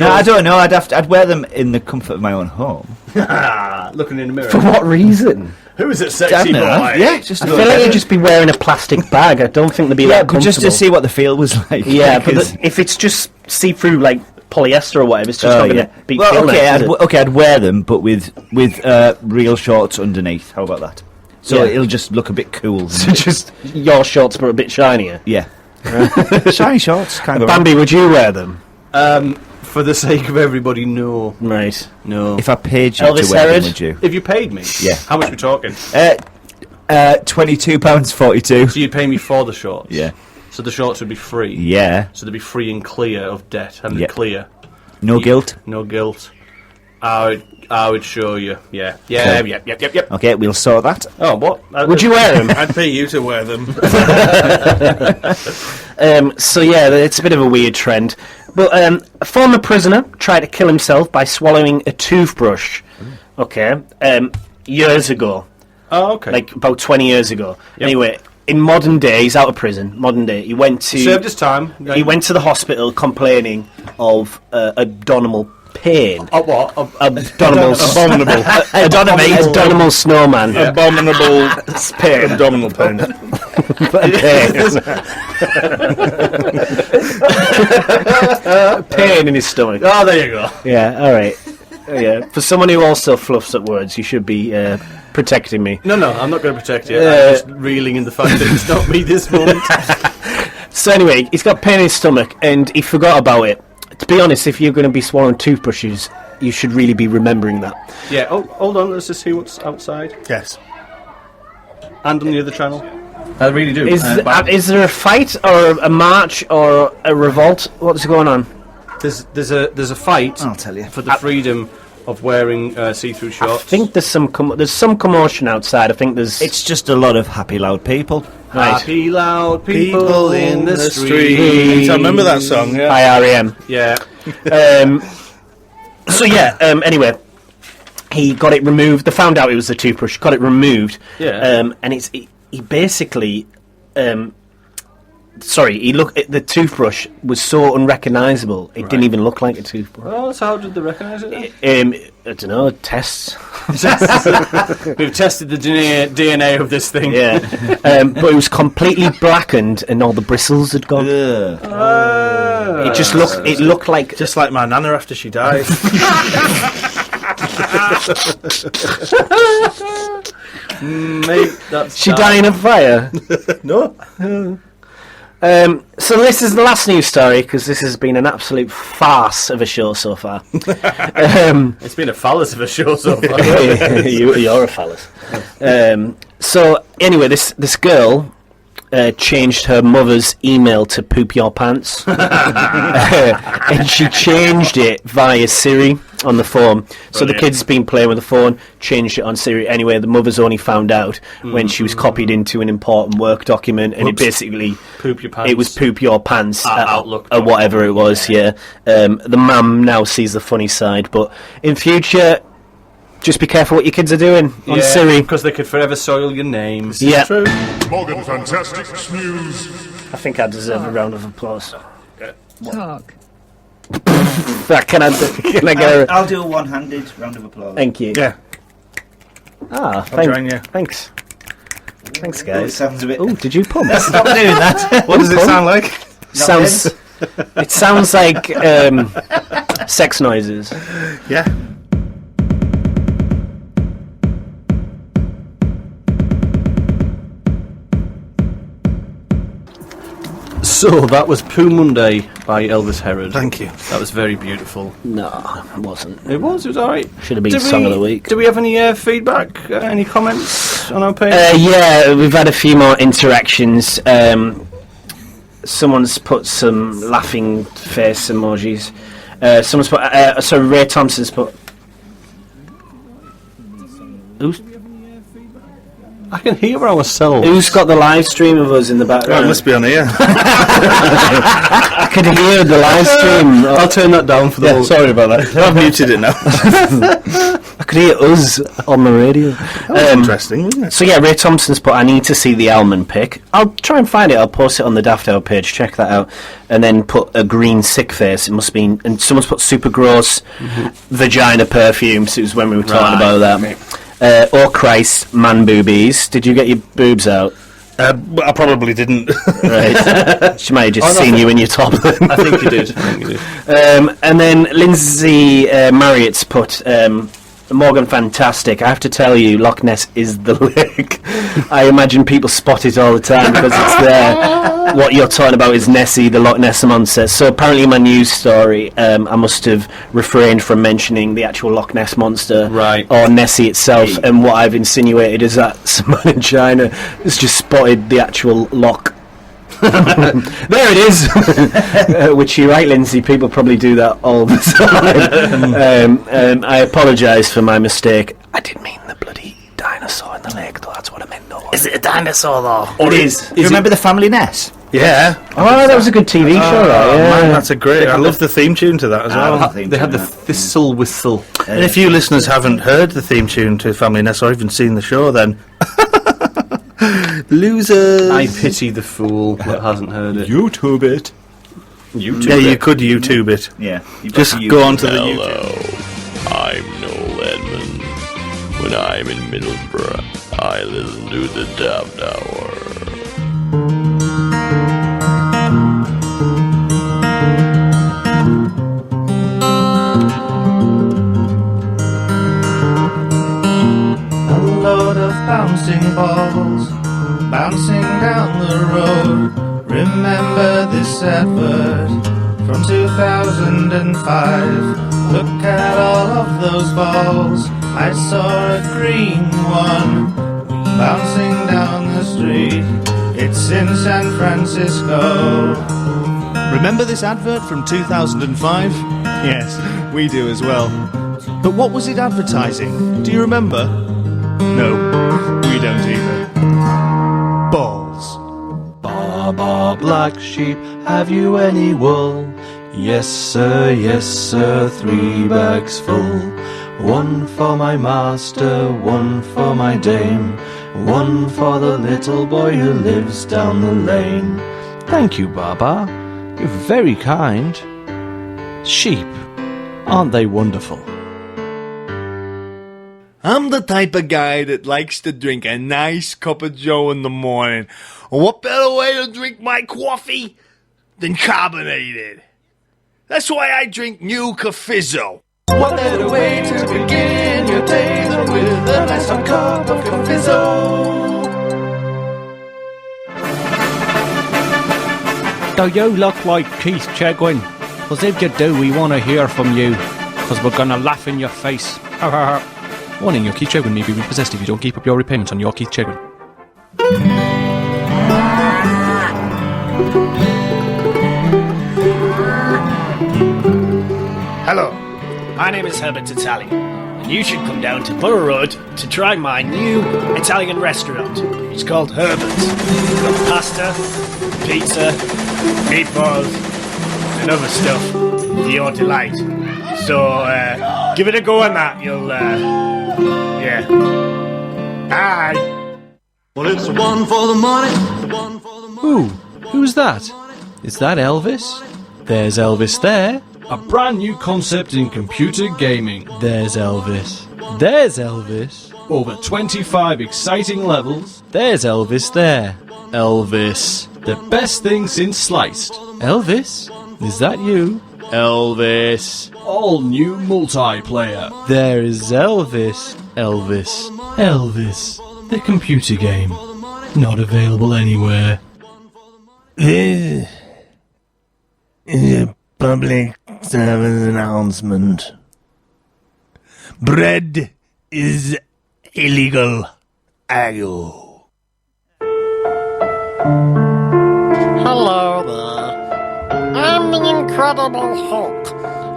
No, I don't know. I'd wear them in the comfort of my own home. Looking in the mirror. For what reason? Who is it, sexy boy? Yeah, just I feel like you'd just be wearing a plastic bag. I don't think they'd be that but comfortable. just to see what the feel was like. Yeah, but if it's just see-through, like polyester or whatever, it's just not going to be feeling I'd wear them, but with real shorts underneath. How about that? So it'll just look a bit cool. So just your shorts, but a bit shinier. Yeah. Shiny shorts, kind of. Bambi, would you wear them? For the sake of everybody, no. Right. No. If I paid you Elvis to wear Herod? them, would you? If you paid me? Yeah. How much are we talking? £22.42. So you'd pay me for the shorts? Yeah. So the shorts would be free? Yeah. So they'd be free and clear of debt, and they're clear? No guilt? No guilt. I would show you. Yeah. Yep. Okay, we'll sort that. Oh, what? Would you wear them? I'd pay you to wear them. So yeah, it's a bit of a weird trend. But a former prisoner tried to kill himself by swallowing a toothbrush. Okay, years ago. Oh, okay. Like about 20 years ago. Yep. Anyway, in modern day, he's out of prison. Modern day, he went to served his time. He went to the hospital complaining of abdominal pain. Oh, what? Abdominal snowman. Yeah. Abominable pain. Abdominal pain. Pain in his stomach. Oh, there you go. Yeah, all right. Yeah, for someone who also fluffs at words, you should be protecting me. No, I'm not going to protect you. I'm just reeling in the fact that it's not me this moment. So anyway, he's got pain in his stomach, and he forgot about it. To be honest, if you're going to be swallowing toothbrushes, you should really be remembering that. Yeah, oh, hold on, let's just see what's outside. Yes. And on the other channel. I really do. Is there a fight, or a march, or a revolt? What's going on? There's a fight. I'll tell you. For the freedom of wearing see-through shorts. I think there's some commotion outside. I think there's... It's just a lot of happy, loud people. Right. Happy loud people in the street. I remember that song, yeah. By R.E.M. Yeah. So yeah, anyway, he got it removed. They found out it was the toothbrush, got it removed. Yeah. And he basically... the toothbrush was so unrecognisable, it didn't even look like a toothbrush. Oh, so how did they recognise it then? I don't know, tests. We've tested the DNA of this thing. Yeah. But it was completely blackened and all the bristles had gone. It looked like... Just like my nana after she died. Mate, that's... She died in a fire? No. So this is the last news story, because this has been an absolute farce of a show so far. It's been a phallus of a show so far. You're a phallus. So anyway, this girl changed her mother's email to poop your pants. And she changed it via Siri on the phone. So the kid's been playing with the phone, changed it on Siri. Anyway, the mother's only found out when she was copied into an important work document, and it basically... Poop your pants. It was poop your pants at Outlook. or whatever it was, yeah. The mum now sees the funny side, but in future... Just be careful what your kids are doing on Siri. Because they could forever soil your name. Yeah. True. Morgan Fantastic News. I think I deserve a round of applause. Talk. Can I get a... I'll do a one-handed round of applause. Thank you. Yeah. Thanks. Thanks, It guys. sounds a bit... Oh, did you pump? Stop doing that. What does it sound like? It sounds like sex noises. Yeah. So that was Pooh Monday by Elvis Herod. Thank you. That was very beautiful. No, it wasn't. It was alright. Should have been Song of the Week. Do we have any feedback? Any comments on our page? Yeah, we've had a few more interactions. Someone's put some laughing face emojis. Someone's put... Ray Thompson's put... I can hear ourselves. Who's got the live stream of us in the Oh, background? it must be on here. I could hear the live stream. I'll turn that down for the Yeah, sorry about that. I've muted it now. I could hear us on the radio. Interesting, wasn't it? So yeah, Ray Thompson's put, I need to see the Elman pic. I'll try and find it. I'll post it on the Daft Hour page. Check that out. And then put a green sick face. It must be. And someone's put super gross vagina perfumes. It was when we were talking about that. Oh Christ, man boobies. Did you get your boobs out? I probably didn't. Right. She might have just seen you in your top. I think you did. And then Lindsay Marriott's put Morgan, fantastic. I have to tell you, Loch Ness is the lake. I imagine people spot it all the time because it's there. What you're talking about is Nessie, the Loch Ness monster. So apparently in my news story, I must have refrained from mentioning the actual Loch Ness monster or Nessie itself. And what I've insinuated is that someone in China has just spotted the actual loch. There it is. Which you're right, Lindsay, people probably do that all the time. I apologise for my mistake. I didn't mean the bloody dinosaur in the lake, though. That's what I meant. No. Is it a dinosaur, though? It is. Do you remember the family Ness? Yeah. Oh, that was a good TV show, right? Yeah. Man, that's a great. I love the theme tune to that as well. They had the thistle whistle. And if you listeners haven't heard the theme tune to Family Ness or even seen the show, then losers. I pity the fool that hasn't heard it. YouTube it. YouTube Yeah, it. you could YouTube it. Yeah. Just go on to the YouTube. Hello, I'm Noel Edmond. When I'm in Middlesbrough, I listen to the Daft Hour. A load of bouncing balls bouncing down the road. Remember this advert from 2005. Look at all of those balls. I saw a green one bouncing down the street. It's in San Francisco. Remember this advert from 2005? Yes, we do as well. But what was it advertising? Do you remember? No, we don't either. Balls. Baba, black sheep, have you any wool? Yes, sir, 3 bags full. One for my master, one for my dame, one for the little boy who lives down the lane. Thank you, Baba. You're very kind. Sheep, aren't they wonderful? I'm the type of guy that likes to drink a nice cup of joe in the morning. What better way to drink my coffee than carbonated? That's why I drink Nuka Fizzo. What better way to begin your day than with a nice hot cup of Fizzo? Do you look like Keith Chegwin? Because if you do, we want to hear from you. Because we're going to laugh in your face. Warning, your Keith Chegwin may be repossessed if you don't keep up your repayments on your Keith Chegwin. Hello, my name is Herbert Italian, and you should come down to Borough Road to try my new Italian restaurant. It's called Herbert's. We've got pasta, pizza, meatballs, and other stuff for your delight. So, give it a go on that, you'll, yeah. Bye! Well, it's one for the money. Ooh, who's that? Is that Elvis? There's Elvis there. A brand new concept in computer gaming. There's Elvis. There's Elvis. Over 25 exciting levels. There's Elvis there. Elvis. The best thing since sliced. Elvis? Is that you? Elvis. All new multiplayer. There is Elvis. Elvis. Elvis. The computer game. Not available anywhere. This is a public service announcement. Bread is illegal. Ayo. Hello there. I'm the Incredible Hulk,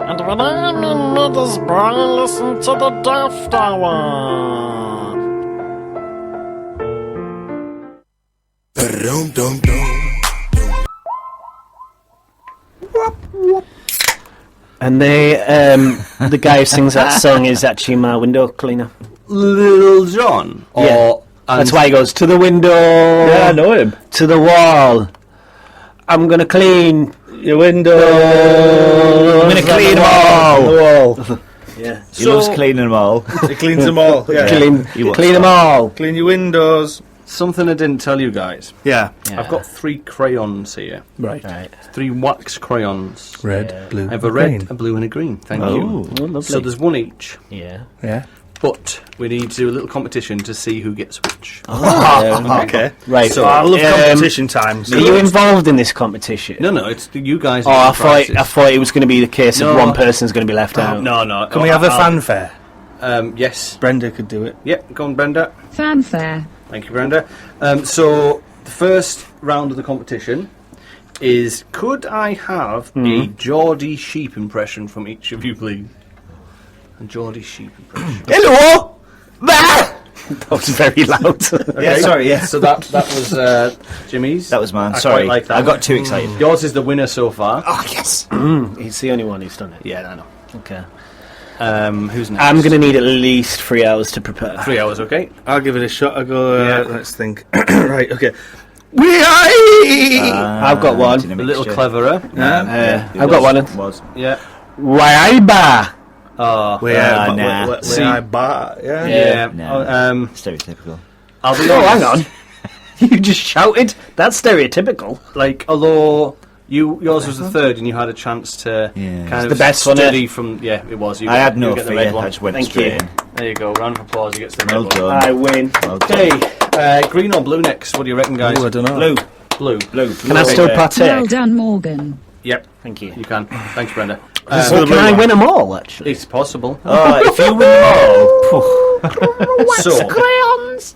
and when I'm in Middlesbrough, I listen to the Daft Hour. And the guy who sings that song is actually my window cleaner. Little John? Yeah. That's why he goes, to the window. Yeah, I know him. To the wall. I'm going to clean your window. I'm going to clean them all. The wall. Yeah. He loves cleaning them all. He cleans them all. Yeah. Clean them all. Clean your windows. Something I didn't tell you guys. Yeah. I've got 3 crayons here. Right. 3 wax crayons. Red, blue, I have a red, a blue and a green. Thank you. Oh, lovely. So there's 1 each. Yeah. Yeah. But we need to do a little competition to see who gets which. Okay. Right. So I love competition times. Are you involved in this competition? No, it's you guys. Oh, I thought it was going to be the case of one person's going to be left out. No. Can we have a fanfare? Yes. Brenda could do it. Yep, go on, Brenda. Fanfare. Thank you, Brenda. So the first round of the competition is: could I have a Geordie sheep impression from each of you, please? A Geordie sheep impression. Hello. That was very loud. Okay. Yeah, sorry. Yeah. So that was Jimmy's. That was mine. I Sorry, quite like that. I got too excited. Yours is the winner so far. Oh yes. He's the only one who's done it. Yeah, I know. Okay. Who's next? I'm going to need at least 3 hours to prepare. 3 hours, okay? I'll give it a shot. I'll go. Let's think. Right. Okay. I've got one. A little cleverer. I've got one. Was. Yeah. Waiba. Oh, Yeah. Stereotypical. I'll be Oh, honest. hang on. You just shouted. That's stereotypical. Like, although yours was the third, and you had a chance to kind of the best one, study from. Yeah, it was. I had no get the fear. red one. I just went Thank straight you. in. There you go. Round of applause. You get the Well red one. done. I win. Well done. Okay, green or blue next? What do you reckon, guys? I don't know. Blue. Can I still partake? Well done, Morgan. Yep. Thank you. You can. Thanks, Brenda. Well, can I win them all, actually? It's possible. Oh, if you win them all. So, Crayons.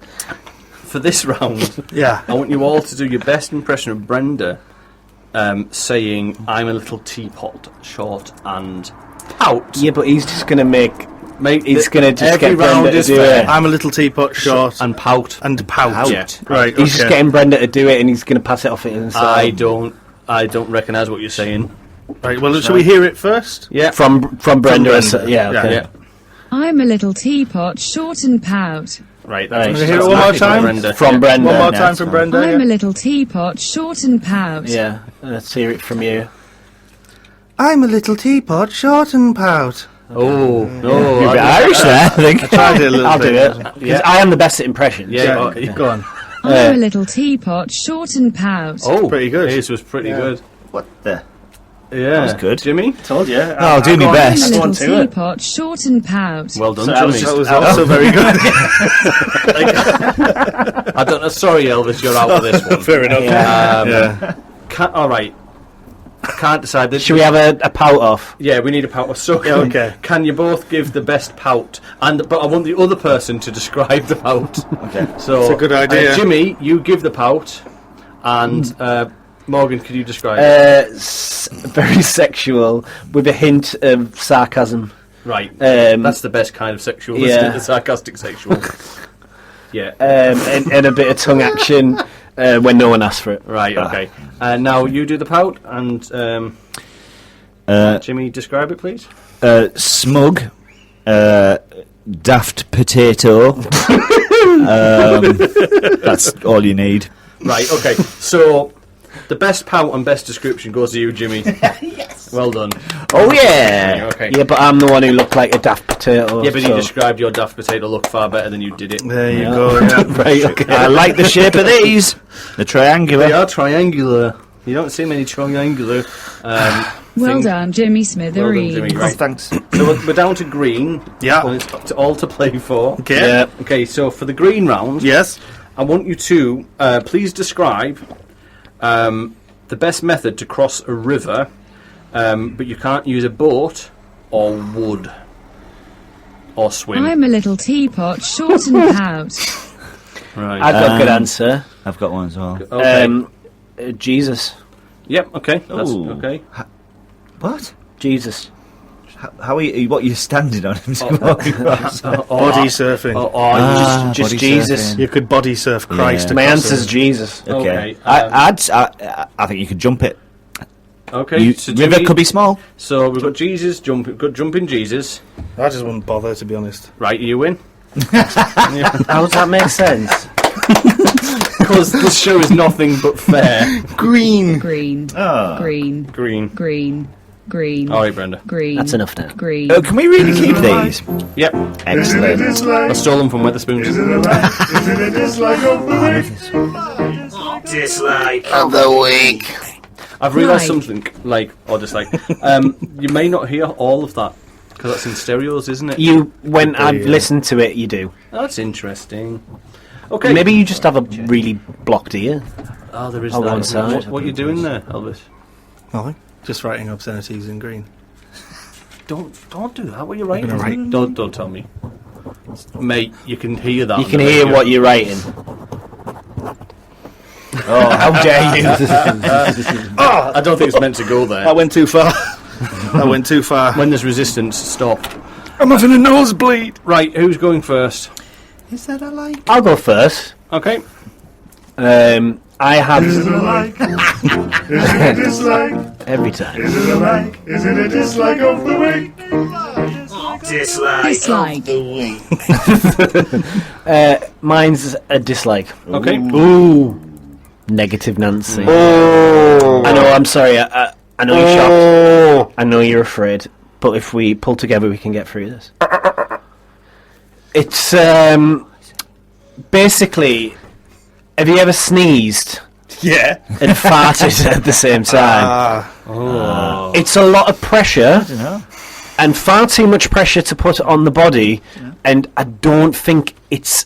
for this round, Yeah. I want you all to do your best impression of Brenda saying, I'm a little teapot, short and pout. Yeah, but he's just going to make... Mate, He's going to just every get Brenda round to is do fair. it. I'm a little teapot, short And pout. and pout. Yeah. Right. He's just getting Brenda to do it, and he's going to pass it off at himself. I don't recognise what you're saying. Right. Well, shall we hear it first? Yeah. From Brenda. Brenda. Yeah, okay. Yeah. I'm a little teapot, short and pout. Right. Right. That's, Can we hear it that's one more happy time? Brenda. From Yeah. Brenda. One more No, time it's from fine. Brenda. I'm yeah. a little teapot, short and pout. Yeah, let's hear it from you. I'm a little teapot, short and pout. Oh, no. You're a bit I- Irish there, I think. I tried it a little I'll do bit. it. 'Cause I am the best at impressions. Yeah. Go on. I'm a little teapot, short and pout. Oh, Pretty good. His was pretty good. What the? Yeah. That was good. Jimmy? Told you. I'll do my I'm a best. little One to it. teapot, short and pout. Well done, So that was Jimmy. just- That was also very good. I don't know. Sorry, Elvis, you're out of this one. Fair enough. Yeah. All right. I can't decide. This. Should we have a pout off? Yeah, we need a pout. So, okay. Can you both give the best pout? But I want the other person to describe the pout. Okay. So, That's a good idea. Jimmy, you give the pout, and Morgan, could you describe it? Very sexual, with a hint of sarcasm. Right. Um, That's the best kind of sexual. yeah. Isn't it? The sarcastic sexual. Yeah. And a bit of tongue action when no one asks for it. Right. Okay. Now you do the pout, and Jimmy, describe it, please. Smug. Daft potato. That's all you need. Right. Okay. So the best pout and best description goes to you, Jimmy. Yes. Well done. Oh yeah. Okay. Yeah, but I'm the one who looked like a daft potato. Yeah, but so. you described your daft potato look far better than you did it. There you go. Yeah. Right. Okay. I like the shape of these. The triangular. They are triangular. You don't see many triangular. Well done, Jimmy Well Smithereen. done, Jimmy. Right. Thanks. So we're down to green. Yeah. Well, it's all to play for. Okay. Yeah. Okay. So for the green round, Yes. I want you to please describe the best method to cross a river, but you can't use a boat or wood or swim. I'm a little teapot, short and pout. Right. I've got a good answer. I've got one as well. Okay. Jesus. Yep. Okay. That's Ooh. okay. What? Jesus. How are you? What are you standing on? Body surfing. Just Jesus. surfing. You could body surf Christ. My across answer's it. Jesus. Okay. Okay, I think you could jump it. Okay, so river Jimmy, could be small. So we've got Jesus, jumping Jesus. I just wouldn't bother, to be honest. Right, you win. How does that make sense? Because this show is nothing but fair. Green. Green. Oh. Green. Green. Green. Green. All right, Brenda. Green. That's enough now. Green. Oh, can we really keep these? Yep. Excellent. I stole them from Weatherspoons. Is it a dislike of the week? Dislike of the week. I've realised Right. something, or dislike. You may not hear all of that, because that's in stereos, isn't it? When I've listened to it, you do. That's interesting. Okay. Maybe you just have a really blocked ear. Oh, there is on that. one side. What are you doing there, Elvis? Nothing. Just writing obscenities in green. Don't do that. What are you writing? gonna write- Don't tell me, mate. You can hear that. You on can the hear radio. what you're writing. Oh, how dare you! I don't think it's meant to go there. That went too far. That went too far. When there's resistance, stop. I'm having a nosebleed. Right, who's going first? Is that a like? I'll go first. Okay. I have Is it a like? Is it a dislike? every time. Is it a like? Is it a dislike of the week? Dislike. Dislike. Of the week. Mine's a dislike. Okay. Ooh. Negative Nancy. Oh. I know, I'm sorry. I know you're shocked. I know you're afraid. But if we pull together, we can get through this. It's basically, have you ever sneezed Yeah. and farted at the same time? It's a lot of pressure, and far too much pressure to put on the body, and I don't think it's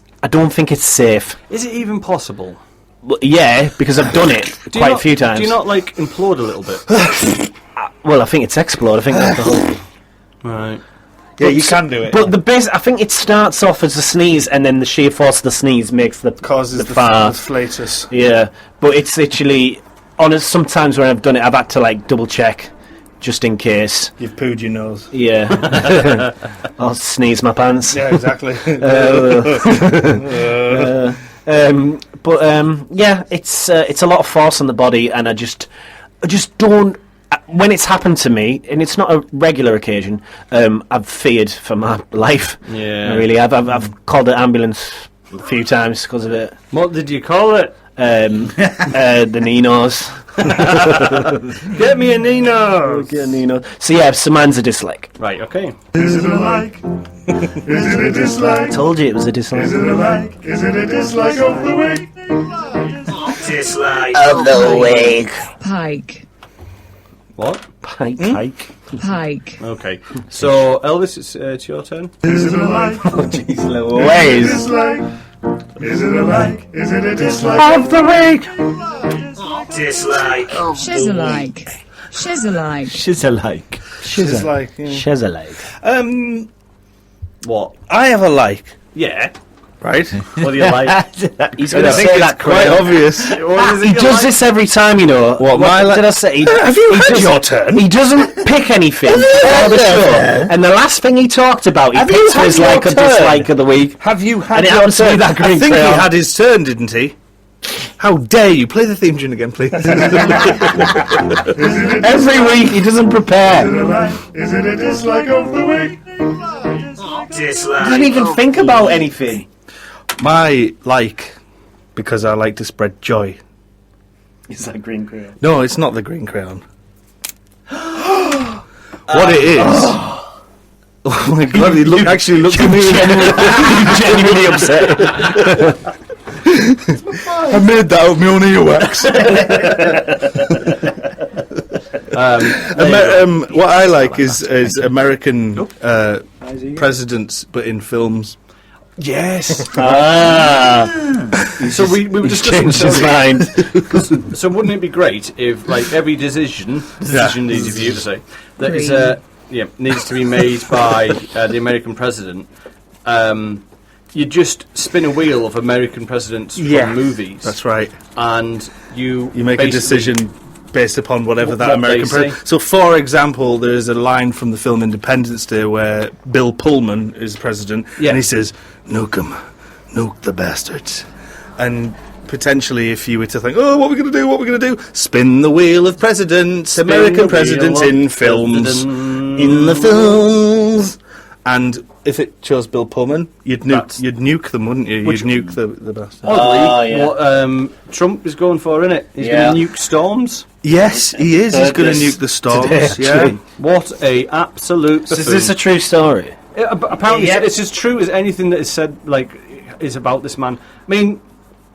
safe. Is it even possible? Well, yeah, because I've done it quite a few times. Do you not like implode a little bit? Well, I think it's explode. I think that's the whole. Right. Yeah, you can do it. But the base, I think it starts off as a sneeze, and then the sheer force of the sneeze makes the Causes the fart. flatus. Yeah, but it's literally honest. Sometimes when I've done it, I've had to like double check, just in case. You've pooed your nose. Yeah, I'll sneeze my pants. Yeah, exactly. Yeah, it's a lot of force on the body, and I just don't. When it's happened to me, and it's not a regular occasion, I've feared for my life. Yeah. Really, I've called an ambulance a few times because of it. What did you call it? The Ninos. Get me a Nino. Get a Nino. So yeah, so mine's a dislike. Right. Okay. Is it a like? Is it a dislike? I told you it was a dislike. Is it a like? Is it a dislike of the week? Dislike of the week. Pike. What? Pike. Pike. Okay. So Elvis, it's your turn. Is it a like? Jeez Is it a Louise. dislike? Is it a like? Is it a dislike Of the week. Dislike of the week. Shizalike. Shizalike. Shizalike. She's like, yeah. Shezalike. What? I have a like, Yeah. right? What do you like? He's And going to I think say it's that quite correctly. obvious. He does this every time, you know. What, my did I say? Have you had your turn? He doesn't pick anything for the show. And the last thing he talked about, he Have you picked had was your like a turn? dislike of the week. Have you had And it your happens to be turn? that green I think crayon. he had his turn, didn't he? How dare you? Play the theme tune again, please. Every week he doesn't prepare. Is it a like? Is it a dislike of the week? Dislike. He doesn't even of think the about week. anything. My like, because I like to spread joy. Is that green crayon? No, it's not the green crayon. What it is... Oh my god, he actually looked at me Genuinely upset. I made that out of my own earwax. What I like is American presidents, but in films. Yes. So we were discussing Changed his mind. So wouldn't it be great if, like, every decision easy for you to say, that is needs to be made by the American president. You just spin a wheel of American presidents from movies. That's right. And you make a basically decision based upon whatever that What American they say. president. So, for example, there is a line from the film Independence Day where Bill Pullman is president, and he says, "Nuke 'em, nuke the bastards." And potentially, if you were to think, "Oh, what are we going to do? What are we going to do?" Spin the wheel of presidents, American presidents in films, in the films, and if it chose Bill Pullman, you'd nuke them, wouldn't you? Which- You'd nuke the bastards. Oddly, what Trump is going for, isn't it? He's going to nuke storms. Yes, he is. He's going to nuke the storms. Yeah. What a absolute. So is this a true story? Apparently, it's as true as anything that is said. Is about this man. I mean,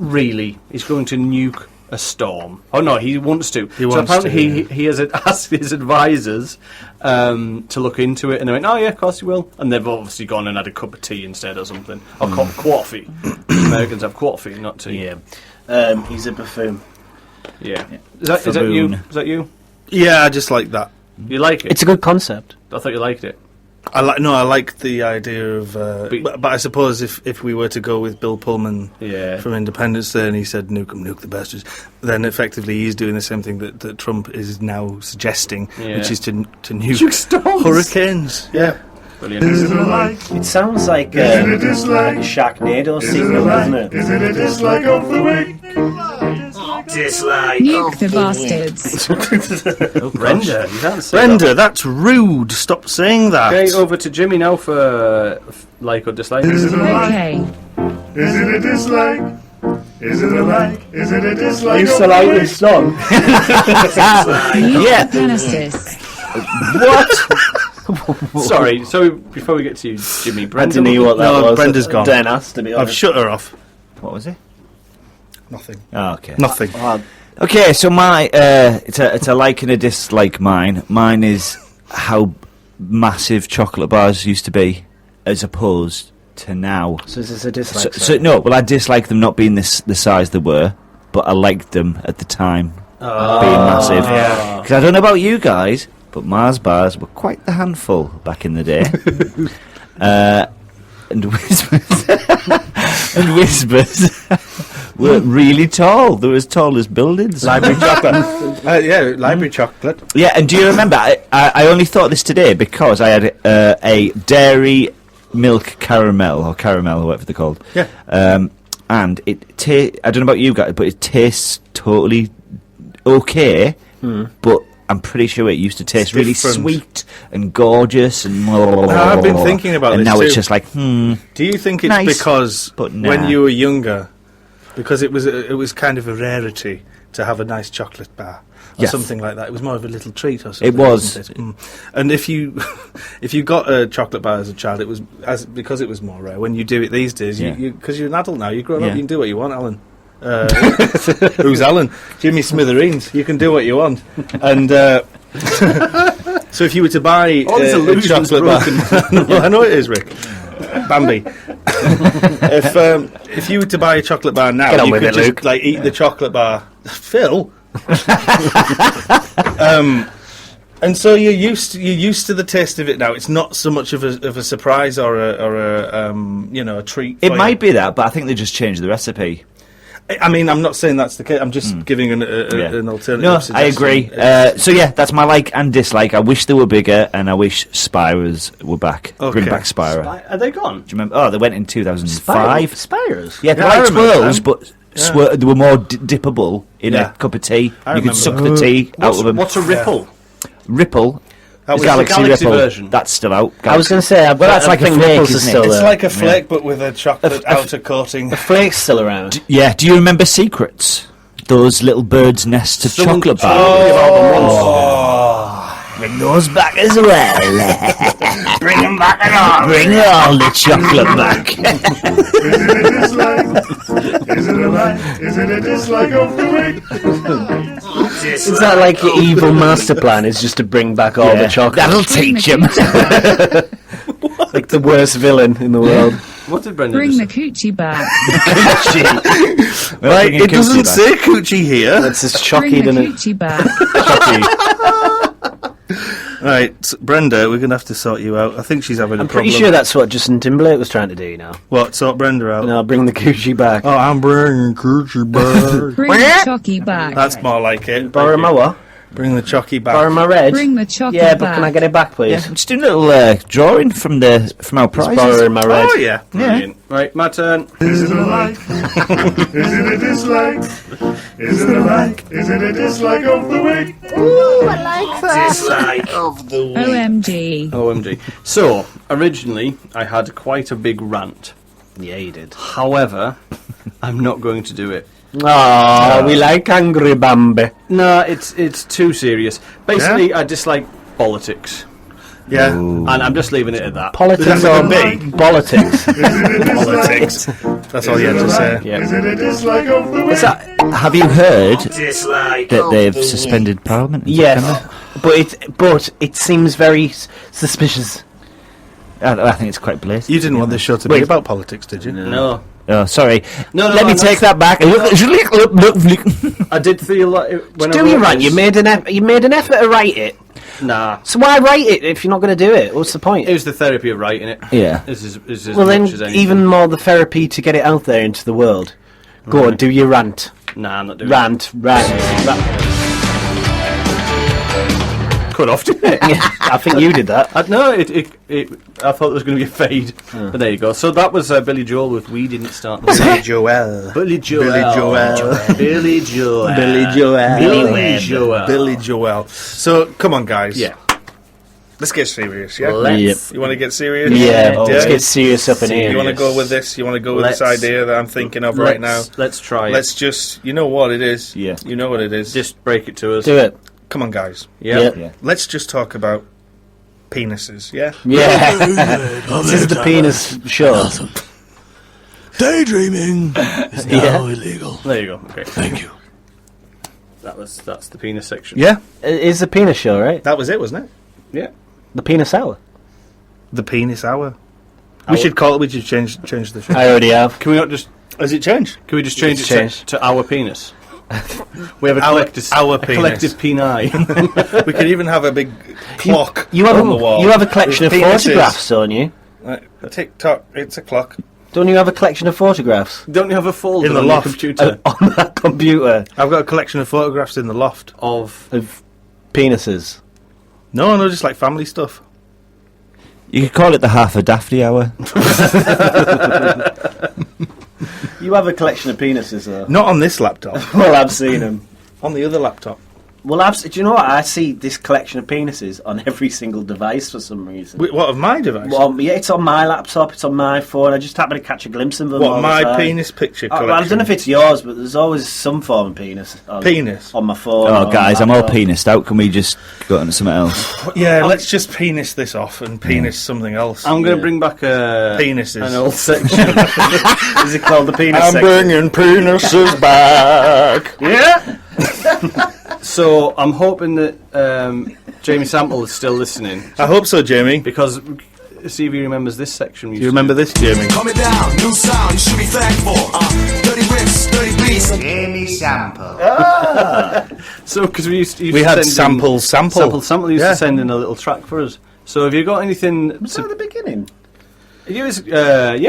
really, he's going to nuke a storm. Oh no, he wants to. Apparently he has asked his advisors to look into it, and they went, "Oh yeah, of course he will." And they've obviously gone and had a cup of tea instead or something, or coffee. Americans have coffee, not tea. Yeah, he's a buffoon. Yeah. Is that you? Is that you? Yeah, I just like that. You like it? It's a good concept. I thought you liked it. I like the idea of, but I suppose if we were to go with Bill Pullman from Independence Day and he said nuke the bastards, then effectively he's doing the same thing that Trump is now suggesting, which is to nuke storms. hurricanes. Yeah. Brilliant. Is it a like? It sounds like Is it a dislike? a Sharknado Is it a sequel, doesn't like? it? Is it a dislike of the week? Dislike. Nuke the bastards. Brenda, you can't say Brenda, that's rude. Stop saying that. Okay, over to Jimmy now for like or dislike. Is it a like? Okay. Is it a dislike? Is it a like? Is it a dislike? I used to like this song. Nuke the penises. What? Sorry, so before we get to you, Jimmy, Brenda. I didn't know what that was. Brenda's gone. Don't ask, to be honest. I've shut her off. What was it? Nothing. Oh, okay. Nothing. Okay, so my it's a like and a dislike. Mine is how massive chocolate bars used to be, as opposed to now. So is this a dislike? So no, well, I dislike them not being the size they were, but I liked them at the time being massive. Because I don't know about you guys, but Mars bars were quite the handful back in the day. And Whispers were really tall. They were as tall as buildings. Library chocolate. Library chocolate. Yeah, and do you remember? I only thought this today because I had a dairy milk caramel or whatever they're called. Yeah. And I don't know about you guys, but it tastes totally okay. But I'm pretty sure it used to taste really sweet and gorgeous and. I've been thinking about and this now too. it's just like. Do you think it's nice, because but nah. when you were younger, because it was kind of a rarity to have a nice chocolate bar or Yes. something like that? It was more of a little treat or something. It was. wasn't it? And if you got a chocolate bar as a child, it was because it was more rare. When you do it these days, because you're an adult now, you've grown up, you can do what you want, Alan. Who's Alan? Jimmy Smithereens. You can do what you want, and so if you were to buy a chocolate bar, I know it is, Rick. Bambi. If you were to buy a chocolate bar now, you could just eat the chocolate bar, Phil. And so you're used to the taste of it now. It's not so much of a surprise or a treat. It might be that, but I think they just changed the recipe. I mean, I'm not saying that's the case. I'm just giving an alternative. No, suggestion. I agree. So that's my like and dislike. I wish they were bigger, and I wish Spirers were back. Okay. Bring back Spira. Are they gone? Do you remember? Oh, they went in 2005. Spirers? Yeah, they're I like remember swirls, them. but they were more dippable in a cup of tea. I You could remember suck them. the tea out of them. What's a ripple? Ripple? That was Galaxy the Galaxy Ripple. version. That's still out. I was going to say, that's like a flake, Ripples isn't it? still It's there. like a flake, but with a chocolate outer coating. The flake's still around. Yeah, do you remember Secrets? Those little birds' nests of chocolate bars. Bring those back as well. Bring them back along. Bring all the chocolate back. Is it a dislike? Is it a like? Is it a dislike of the week? Is that like your evil master plan? Is just to bring back all the chocolate? That'll teach him. Like the worst villain in the world. What did Brendan Bring just the coochie back. Right, it doesn't say coochie here. That's just chocky, Bring the doesn't it? coochie back. Right, Brenda, we're going to have to sort you out. I think she's having a I'm problem. pretty sure that's what Justin Timberlake was trying to do, you know. What, sort Brenda out? No, bring the coochie back. Oh, I'm bringing coochie back. Bring the chocky back. That's more like it. Borrow my what? Bring the chocky back. Borrow my red. Bring the chocolate Yeah, but back. can I get it back, please? Yeah, I'm just doing a little drawing from our prizes. Borrowing my red. Oh, yeah. Brilliant. Right, my turn. Is it a like? Is it a dislike? Is it a like? Is it a dislike of the week? Ooh, I like that. Dislike of the week. OMG. OMG. So, originally, I had quite a big rant. Yeah, you did. However, I'm not going to do it. Oh, we like angry Bambi. No, it's too serious. Basically, I dislike politics. Yeah. And I'm just leaving it at that. Politics or big? Politics. Politics. That's all you had to say. Yeah. Is it a dislike of the week? Have you heard Dislike that of they've the suspended Parliament? In Yes, September? but it seems very suspicious. I think it's quite blatant. You didn't want this show to be about politics, did you? No. Oh, sorry. No, Let me take that back. I did feel like when Do you right? You made an effort to write it. Nah. So why write it if you're not going to do it? What's the point? It was the therapy of writing it. Yeah. It's as Well, then, much as anything. even more the therapy to get it out there into the world. Go on, do your rant. Nah, I'm not doing Rant. Cut off, didn't it? I think you did that. I thought there was going to be a fade. But there you go. So that was Billy Joel with We Didn't Start. Billy Joel. Billy Joel. Billy Joel. Billy Joel. Billy Joel. Billy Joel. Billy Joel. So, come on, guys. Yeah. Let's get serious, yeah? Let's. You want to get serious? Yeah, let's get serious up in here. You want to go with this? You want to go with this idea that I'm thinking of right now? Let's try it. Let's just... You know what it is. Yeah. You know what it is. Just break it to us. Do it. Come on, guys. Yeah. Let's just talk about penises, yeah? Yeah. This is the penis show. Daydreaming is now illegal. There you go. Okay. Thank you. That's the penis section. Yeah. It's the penis show, right? That was it, wasn't it? Yeah. The penis hour. The penis hour. We should call it... We should change the show. I already have. Can we not just... Has it changed? Can we just change It's it changed. to our penis? We have a Our collective penis. peni. We could even have a big clock You have on the wall. You have a collection of with penises. photographs, don't you? Tick-tock, it's a clock. Don't you have a collection of photographs? Don't you have a folder In the on loft. your computer On that computer I've got a collection of photographs in the loft. of... penises. No, just like family stuff. You could call it the half a Daphne hour. You have a collection of penises, though. Not on this laptop. Well, I've seen them. On the other laptop. Well, do you know what? I see this collection of penises on every single device for some reason. What, of my device? Well, yeah, it's on my laptop, it's on my phone. I just happen to catch a glimpse of them. What, all the my time. penis picture collection? Well, I don't know if it's yours, but there's always some form of penis. Penis? On my phone. Oh, or guys, on I'm my all laptop. penised out. Can we just go on to something else? Yeah, let's just penis this off and penis something else. I'm going to bring back penises. an old section. Is it called the penis I'm section? bringing penises back. Yeah. So I'm hoping that Jamie Sample is still listening. I hope so, Jamie. Because see if he remembers this section. Do you remember this, Jamie? Coming down, new sound, you should be thankful. Dirty rips, dirty beats. Jamie Sample. So because we used to had send in- Sample. Sample used to send in a little track for us. So have you got anything? Was that at the beginning? Yeah.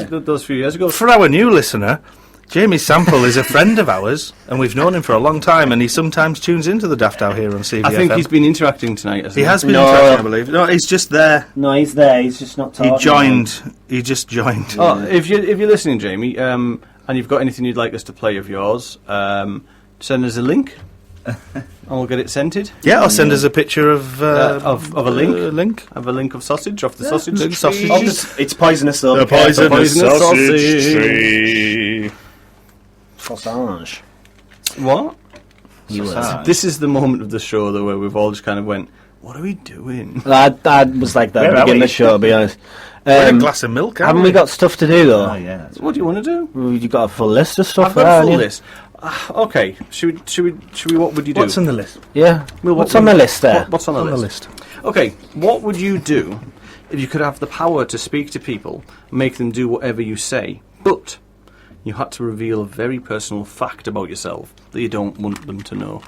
Those few years ago. For our new listener, Jamie Sample is a friend of ours, and we've known him for a long time, and he sometimes tunes into the Daft Hour here on CVFM. I think he's been interacting tonight. Hasn't He has been interacting, I believe. No, he's just there. No, he's there. He's just not talking. He joined. He just joined. Oh, if you're listening, Jamie, and you've got anything you'd like us to play of yours, send us a link, and we'll get it scented. Yeah, or send us a picture of a link. Link. Of a link of sausage off the sausage link tree. sausage. It's poisonous, though. The poisonous sausage tree. Sausage. What? Sausage. This is the moment of the show, though, where we've all just kind of went, what are we doing? I was like that at the beginning of the show, to be honest. A glass of milk, haven't we got stuff to do, though? Oh, yeah. What do you want to do? You've got a full list of stuff. I've got a full list. Okay, should we? What would you do? What's on the list? Yeah. Well, What's on the list there? What's on the list? Okay, what would you do if you could have the power to speak to people, make them do whatever you say, but you had to reveal a very personal fact about yourself that you don't want them to know?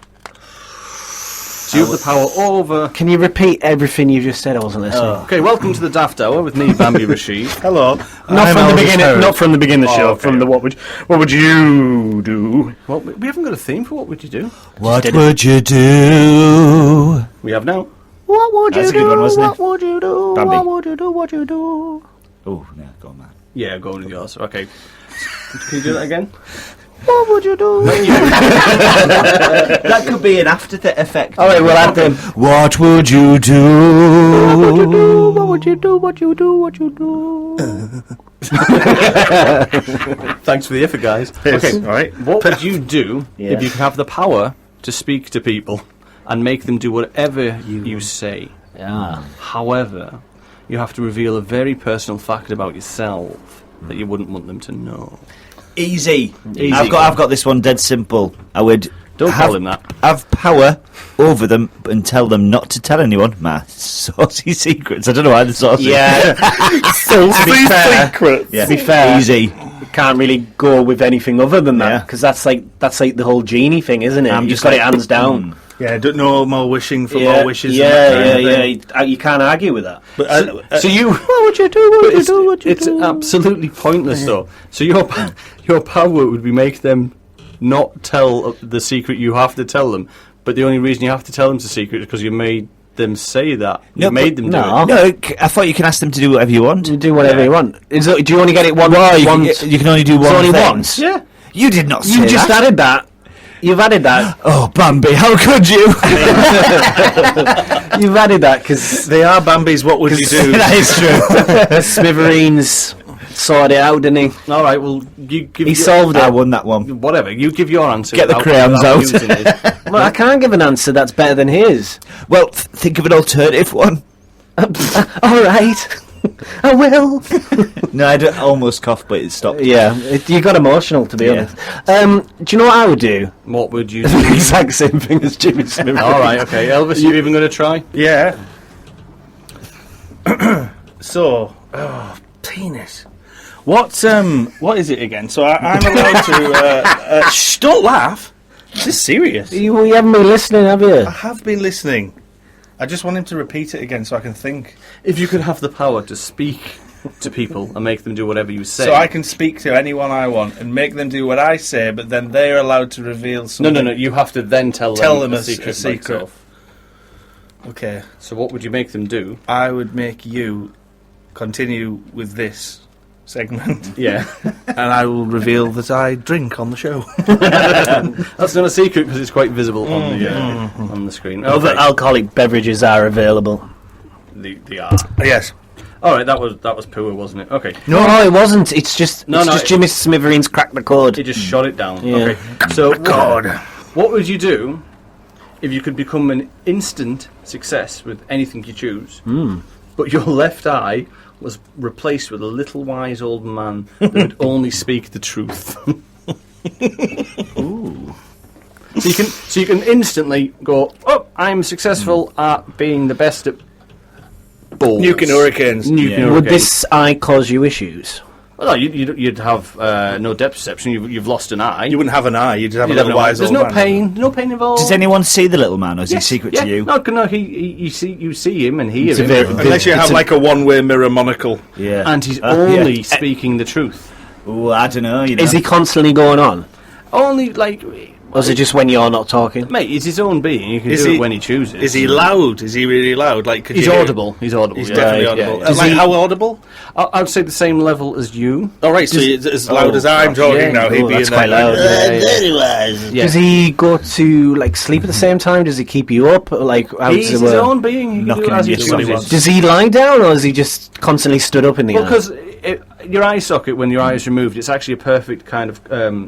So you have the power over... Can you repeat everything you just said? I wasn't listening. Okay, welcome to the Daft Hour with me, Bambi Rashid. Hello. Not from the beginning of the show. Okay. From the what would you do? Well, we haven't got a theme for what would you do. What would you do? We have now. What would That's you a good do? one, wasn't it? What would you do? Bambi. What would you do? What you do? Oh, yeah, go on, man. Yeah, go on with yours. Okay. Can you do that again? What would you do? That could be an after effect. All right, we'll add them. What would you do? What would you do? What would you do? What you do? What you do? Thanks for the effort, guys. Yes. Okay, All right. what would you do Yeah. if you could have the power to speak to people and make them do whatever you say? Yeah. However, you have to reveal a very personal fact about yourself that you wouldn't want them to know. Easy. Easy. I've got this one dead simple. I would Don't call him that. have power over them and tell them not to tell anyone my saucy secrets. I don't know why the saucy. Yeah. So to be fair, secrets. Yeah. to be fair, Easy. you can't really go with anything other than that because that's like the whole genie thing, isn't it? I'm You just just got it like, hands down. Yeah, don't know more wishing for Yeah, more wishes. yeah, and that kind of yeah. thing. You can't argue with that. But, So you... What would you do? What would you do? What you It's do? absolutely pointless, though. So your power would be make them not tell the secret you have to tell them, but the only reason you have to tell them the secret is because you made them say that. You made them do it. No, I thought you can ask them to do whatever you want. You do whatever you want. Do you only get it once? You can only do It's one only thing. once. Yeah. You did not say You just that. added that. You've added that. Oh, Bambi, how could you? You've added that because they are Bambi's. What would you do? That is true. Smithereens sorted it out, didn't he? All right, well, you give He solved it. I won that one. Whatever, you give your answer. Get the without- crayons without out. using it. Well, I can't give an answer that's better than his. Well, think of an alternative one. All right. I will. No, I almost coughed, but it stopped. Yeah, you got emotional, to be Yeah. honest. Do you know what I would do? What would you The do? exact same thing as Jimmy Smith. All right, okay. Elvis, you even going to try? Yeah. So, penis. What is it again? So I'm allowed to. Shh! Don't laugh. This is serious. You haven't been listening, have you? I have been listening. I just want him to repeat it again so I can think. If you could have the power to speak to people and make them do whatever you say. So I can speak to anyone I want and make them do what I say, but then they're allowed to reveal something. No. You have to then tell them a a secret. secret. about yourself. Okay. So what would you make them do? I would make you continue with this segment. Yeah. And I will reveal that I drink on the show. That's not a secret because it's quite visible on the screen. Other Okay. alcoholic beverages are available. They are. Yes. All right, that was poor, wasn't it? Okay. No, it wasn't. It's just Jimmy Smithereens cracked the code. He just shot it down. Yeah. Okay. So God. what would you do if you could become an instant success with anything you choose, but your left eye was replaced with a little wise old man that would only speak the truth? Ooh. So you can instantly go, oh, I'm successful at being the best at balls. Nuking hurricanes. Would this eye cause you issues? Well, no, you'd have no depth perception. You've lost an eye. You wouldn't have an eye. You'd have a You'd little wise There's old no man. pain. No pain involved. Does anyone see the little man, or is he secret to you? No. You see him and hear It's a him. very- Unless you have like a one-way mirror monocle. Yeah. And he's only yeah. speaking the truth. Oh, I don't know. You know. Is he constantly going on? Only like. Or is it just when you're not talking? Mate, it's his own being. You can Is do he- it when he chooses. Is he loud? Is he really loud? Like, could He's you hear- audible. He's audible. He's yeah. definitely Yeah, audible. yeah. And like, how audible? I would say the same level as you. All right, so it's as loud as I'm talking yeah. now. He'd be that's in quite there. loud. Very wise. Yeah. Does he go to like sleep at the same time? Does he keep you up? Like how He's does his it work? own being. He can Knocking do as on he your chooses. socket. Does he lie down, or is he just constantly stood up in the Well, air? because your eye socket, when your eye is removed, it's actually a perfect kind of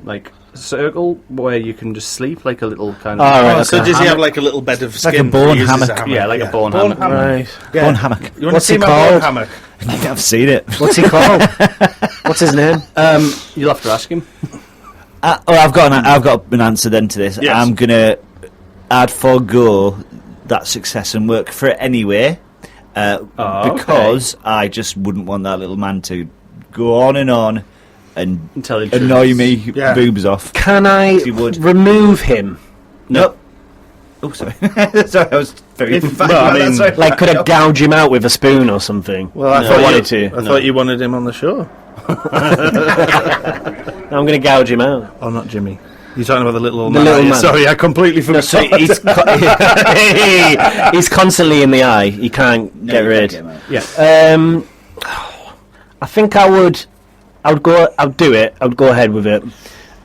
like circle where you can just sleep like a little kind of. All right, So okay. does he have like a little bed of like a skin? bone he uses as hammock. a Yeah, like a bone hammock. Right. Yeah. Bone hammock. You want What's to see he my called? bone hammock? I've seen it. What's he called? What's his name? You'll have to ask him. I've got an answer then to this. Yes. I'd forego that success and work for it anyway, because I just wouldn't want that little man to go on and Until he annoy chooses. me Yeah. boobs off. Can I He would. remove him? No. Oh, sorry. Sorry, I was very... Like, could I gouge him out with a spoon or something? Well, I thought you wanted him on the show. I'm going to gouge him out. Oh, not Jimmy. You're talking about the little old The man. little man. Sorry, I completely forgot. So he's constantly in the eye. You can't get rid. Yeah. I think I would go ahead with it.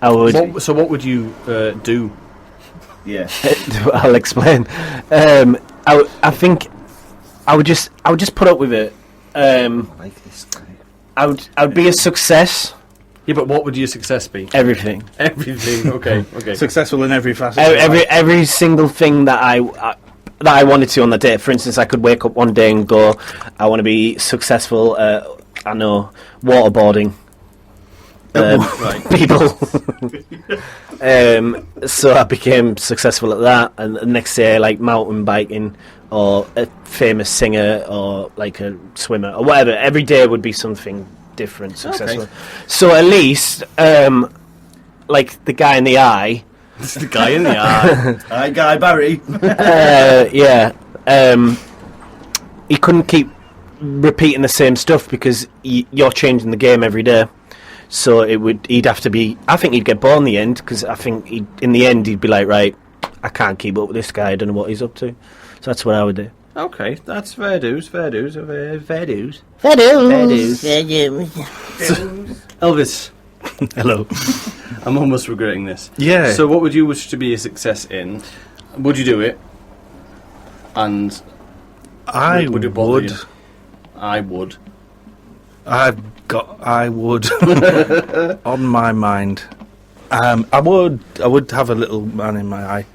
I would. So what would you do? Yeah. I'll explain. I think I would just put up with it. I like this guy. I would be a success. Yeah, but what would your success be? Everything. Everything. Okay. Successful in every facet. Every single thing that I wanted to on that day. For instance, I could wake up one day and go, I want to be successful. I know waterboarding. People. So I became successful at that, and the next day, like mountain biking, or a famous singer, or like a swimmer, or whatever. Every day would be something different, successful. Okay. So at least, like the guy in the eye. It's the guy in the eye. Hi, Guy Barry. He couldn't keep repeating the same stuff because you're changing the game every day. So he'd have to be. I think he'd get bored in the end, because I think in the end he'd be like, right, I can't keep up with this guy. I don't know what he's up to. So that's what I would do. Okay, that's fair dues. Elvis. Hello. I'm almost regretting this. Yeah. So what would you wish to be a success in? Would you do it? And I would. It bother you? I would. I would on my mind. I would have a little man in my eye.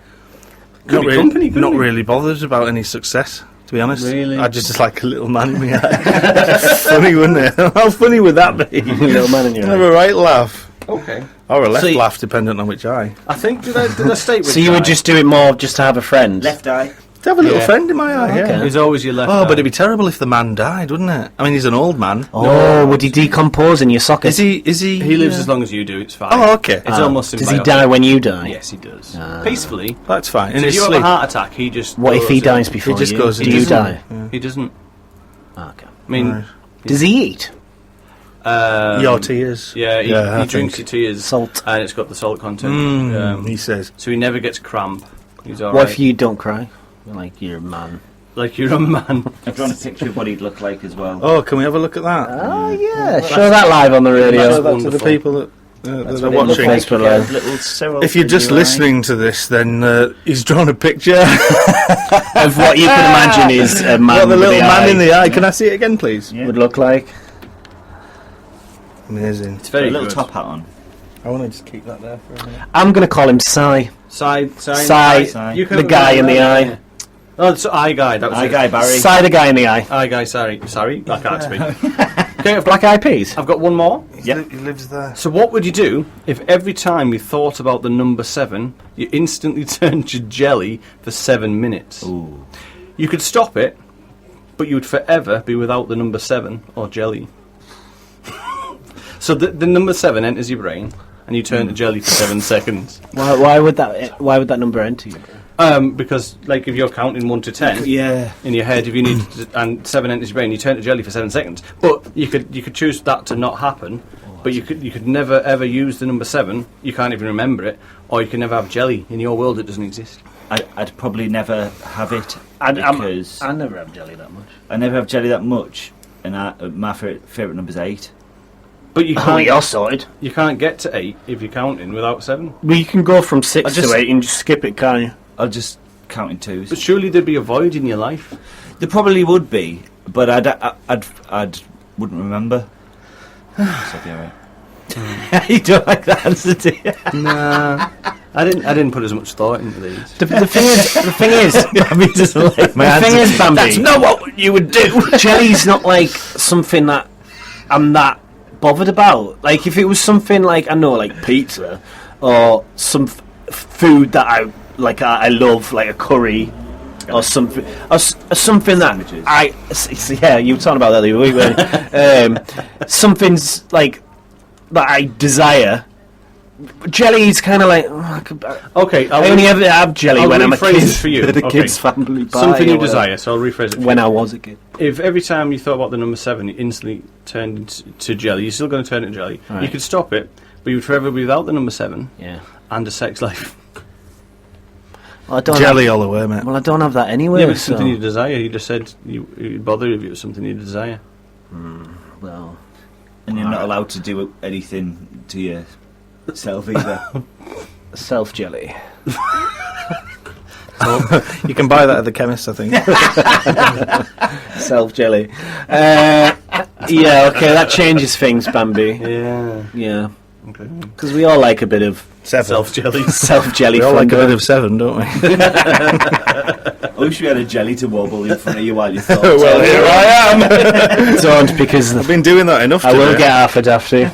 Not really bothered about any success, to be honest. Really? I just like a little man in my eye. Funny, wouldn't it? How funny would that be? Little man in your Have eye. a right laugh. Okay. Or a left laugh, dependent on which eye. I think did I state with So you would just do it more just to have a friend? Left eye. To have a little friend in my eye, yeah. He's always your left. Oh, eye. but it'd be terrible if the man died, wouldn't it? I mean, he's an old man. Oh, would he decompose in your socket? Is he? He lives as long as you do. It's fine. Oh, okay. It's almost. Does he symbiotic. die when you die? Yes, he does. Peacefully. That's fine. So In if his you have sleep. a heart attack, he just. What if he goes dies in. before just you? goes Do in. you He die? He doesn't. Okay. I mean, Right. Does he eat? Your tears. Yeah, I he drinks your tears. Salt. And it's got the salt content. He says. So he never gets cramp. He's alright. What if you don't cry? Like you're a man. Like you're a man. I've drawn a picture of what he'd look like as well. Oh, can we have a look at that? Oh yeah, show that live on the radio. Show that to the people that That's are what it looks watching. like. Little Cyril If you're in just your eye. listening to this, then he's drawn a picture Of what you can imagine is a man. what the with little the man eye in the eye. Can I see it again, please? would look like. Amazing. It's very a little good. top hat on. I want to just keep that there for a minute. I'm gonna call him Sai. Sai. You the guy in the eye. Oh, it's eye guy. That was Eye it. guy Barry. Sai the guy in the eye. Eye guy. Sorry, I can't speak. Okay, Black Eyed Peas. I've got one more. He lives there. So what would you do if every time you thought about the number 7, you instantly turned to jelly for 7 minutes? Ooh. You could stop it, but you would forever be without the number 7 or jelly. So the number 7 enters your brain, and you turn to jelly for 7 seconds. Why would that number enter you? Because like if you're counting 1 to 10, Yeah. in your head, if you need to, and 7 enters your brain, you turn to jelly for 7 seconds. But you could choose that to not happen. But you could never ever use the number 7. You can't even remember it, or you can never have jelly in your world. It doesn't exist. I'd probably never have it I because never have jelly that much. I never have jelly that much, and my favourite number is 8. But you Oh, can't. you're sorted. You can't get to 8 if you're counting without 7. Well, you can go from 6 just- to 8 and just skip it, can't you? I'll just count in 2s. But surely there'd be a void in your life. There probably would be, but I'd wouldn't remember. So I'd be alright. You don't like that answer, do you? Nah, I didn't put as much thought into these. The thing is, Bambi doesn't like my the thing answers. is, Bambi, That's not what you would do. jelly's not like something that I'm that bothered about. Like if it was something like I know, like pizza or some food that I like, I love, like a curry or something, or something that yeah, you were talking about that the other week, weren't you? Something's like that I desire. jelly's kind of like... Okay, I only ever have jelly when I'm a kid. For you. At a kid's family party. Something you or whatever. desire, so I'll rephrase it. When I was a kid. If every time you thought about the number 7, you instantly turned into jelly, you're still going to turn into jelly. Right. You could stop it, but you would forever be without the number 7 and a sex life. Well, I don't Jelly all the way, mate. Well, I don't have that anyway. Yeah, but it's so. something you desire. You just said you'd bother if it was something you desire. Well... And you're not allowed to do anything to yourself either. Self-jelly. You can buy that at the chemist, I think. Self-jelly. Yeah, okay, that changes things, Bambi. Yeah. Okay. Because we all like a bit of... Self-jelly. Self-jelly We all fun, like a bit of 7, don't we? I wish we had a jelly to wobble in front of you while you thought. Well, here I am. Don't, because... I've been doing that enough I will today. get half a Dafty.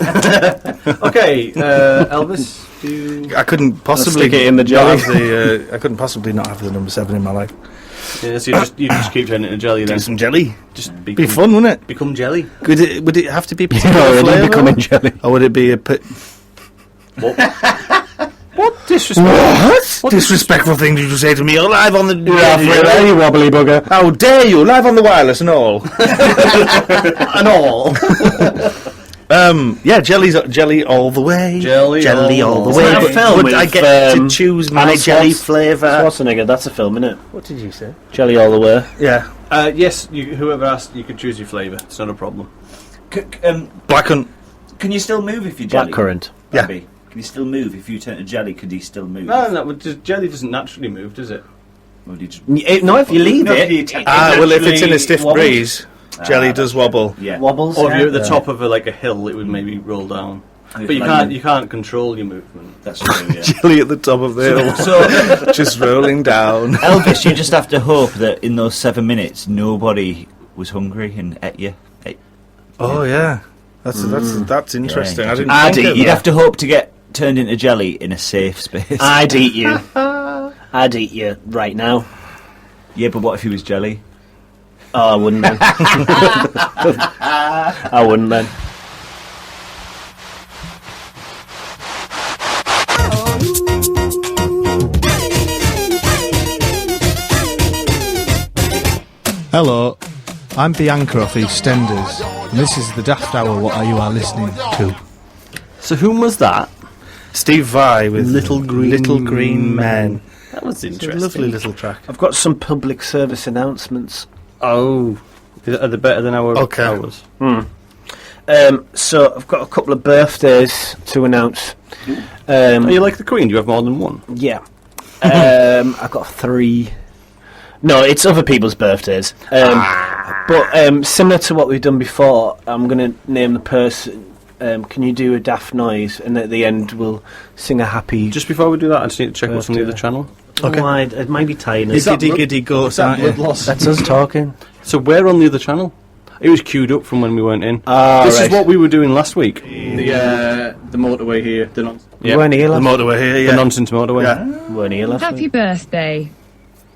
Okay, Elvis, do you... I couldn't possibly stick it in the jelly. not have I couldn't possibly not have the number 7 in my life. Yeah, so you just keep turning into jelly then. Do some jelly. Just Be fun, wouldn't it? Become jelly. Would it have to be You're particular already flavour? becoming jelly. Or would it be a... What disrespect? What disrespectful thing did you say to me? Oh, live on the... you wobbly bugger. How dare you? Live on the wireless and all. And all. Yeah, jelly all the way. Jelly all the Is way. that a But film would I with, get to choose my Arnold jelly flavour? Schwarzenegger, that's a film, isn't it? What did you say? Jelly all the way. Yeah. Yes, whoever asked, you could choose your flavour. It's not a problem. Blackcurrant. Can you still move if you're jelly? Blackcurrant. Yeah. Bobby? Can you still move if you turn to jelly? Could he still move? No, jelly doesn't naturally move, does it? Or do you just... No, if you leave it... Well, if it's in a stiff wobbles. breeze, jelly does wobble. Yeah. Wobbles. Or if you're at the top of a hill, it would maybe roll down. But you can't control your movement. That's true, yeah. Jelly at the top of the hill. So, just rolling down. Elvis, you just have to hope that in those 7 minutes nobody was hungry and ate you. Oh, yeah. That's interesting. Yeah. I didn't I'd think eat. of You'd that. have to hope to get turned into jelly in a safe space. I'd eat you. I'd eat you right now. Yeah, but what if he was jelly? Oh, I wouldn't then. I wouldn't then. Hello, I'm Bianca off EastEnders, and this is the Daft Hour. What you are listening to? So whom was that? Steve Vai with Little Green Men. That was It's interesting. a lovely little track. I've got some public service announcements. Oh, are they better than our hours? So I've got a couple of birthdays to announce. Are you like the Queen? Do you have more than one? Yeah. I've got 3. No, it's other people's birthdays. But similar to what we've done before, I'm going to name the person. Can you do a daft noise? And at the end, we'll sing a happy... Just before we do that, I just need to check what's on the other channel. Okay. Oh, it might be tiny. Giddy ghost, aren't you? That's us talking. So we're on the other channel. It was queued up from when we went in. This is what we were doing last week. The motorway here. Yeah. You weren't here The last motorway here, yeah. The nonsense motorway. Yeah. weren't here last Happy week. birthday.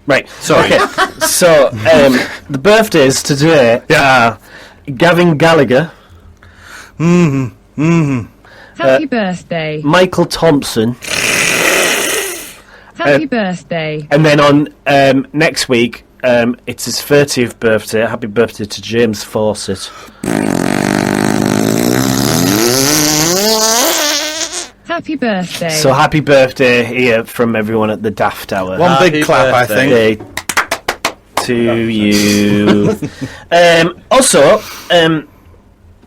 Right. Sorry. Okay. So, the birthdays today are Gavin Gallagher. Happy birthday. Michael Thompson. Happy birthday. And then on next week, it's his 30th birthday. Happy birthday to James Fawcett. Happy birthday. So happy birthday here from everyone at the Daft Hour. One big clap, I think. To you. Also,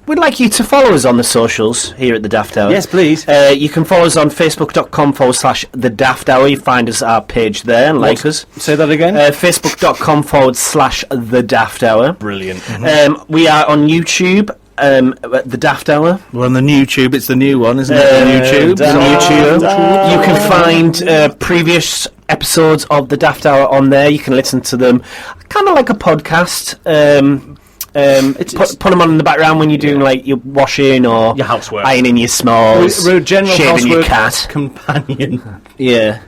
we'd like you to follow us on the socials here at the Daft Hour. Yes, please. You can follow us on facebook.com/the Daft Hour. You find us our page there and like us. Say that again. Facebook.com/the Daft Hour. Brilliant. We are on YouTube. At the Daft Hour. We're on the new tube. It's the new one, isn't it? The new tube. The new tube. You can find previous episodes of the Daft Hour on there. You can listen to them, kind of like a podcast. Put them on in the background when you're doing like your washing or your housework, ironing your s'mores, we're a general shaving your housework cat companion. Yeah.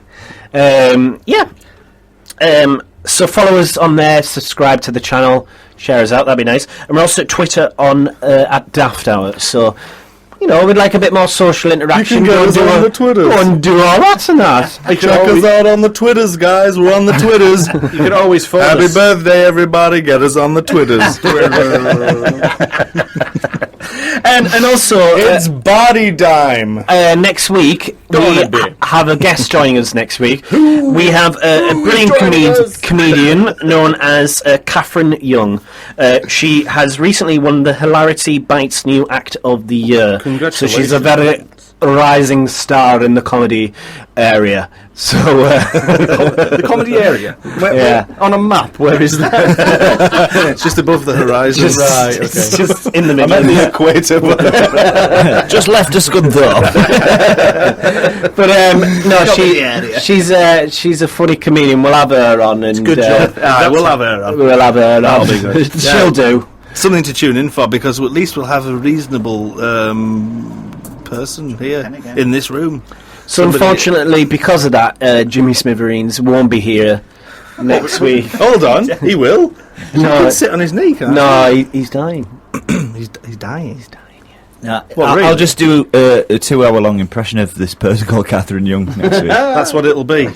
So follow us on there, subscribe to the channel, share us out, that'd be nice. And we're also at Twitter on at Daft Hour, so you know, we'd like a bit more social interaction. You can get us on the Twitters. Go and do all that and that. Check us out on the Twitters, guys. We're on the Twitters. You can always phone Happy us. birthday, everybody. Get us on the Twitters. And also, it's body dime. Next week, we have a guest joining us next week. We have a brilliant comedian known as Catherine Young. She has recently won the Hilarity Bites New Act of the Year. Congratulations. So she's a very rising star in the comedy area. So the comedy area? Where, on a map, where is that? It's just above the horizon. Right, okay. It's just in the middle. I'm at the equator. Just left a Scunthorpe. But no, she's a funny comedian. We'll have her on. And, Good job. We'll have her on. We'll have her on. That'll be good. She'll do. Something to tune in for, because at least we'll have a reasonable person here in this room. So unfortunately, because of that, Jimmy Smithereens won't be here next week. Hold on, he will. He can sit on his knee, can't he? No, he's dying. He's dying. Yeah, Well, really? I'll just do a 2-hour-long impression of this person called Catherine Young next week. That's what it'll be.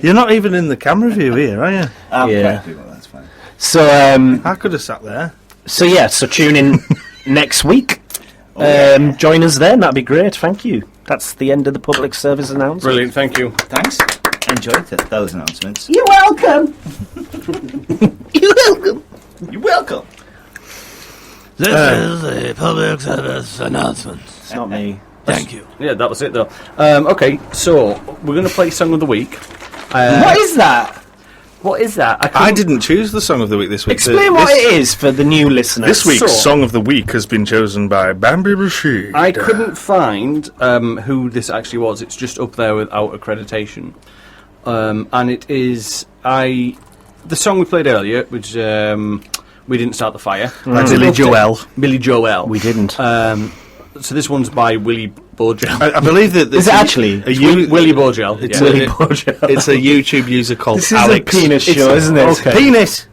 You're not even in the camera view here, are you? Yeah. That's fine. So I could have sat there. So tune in next week. Join us then. That'd be great. Thank you. That's the end of the public service announcement. Brilliant, thank you. Thanks. Enjoyed those announcements. You're welcome. You're welcome. You're welcome. This is a public service announcement. It's not me. Thank you. Yeah, that was it though. Okay, so we're going to play Song of the Week. What is that? What is that? I didn't choose the Song of the Week this week. Explain what it is for the new listeners. This week's Song of the Week has been chosen by Bambi Rashid. I couldn't find who this actually was. It's just up there without accreditation. And it is the song we played earlier, which We Didn't Start the Fire. Billy Joel. Billy Joel. We didn't. So this one's by Willie Borgel. I believe that is it actually Willie Borgel? It's Willie Borgel. It's a YouTube user called This Alex. is a penis show, isn't it? Okay. Penis.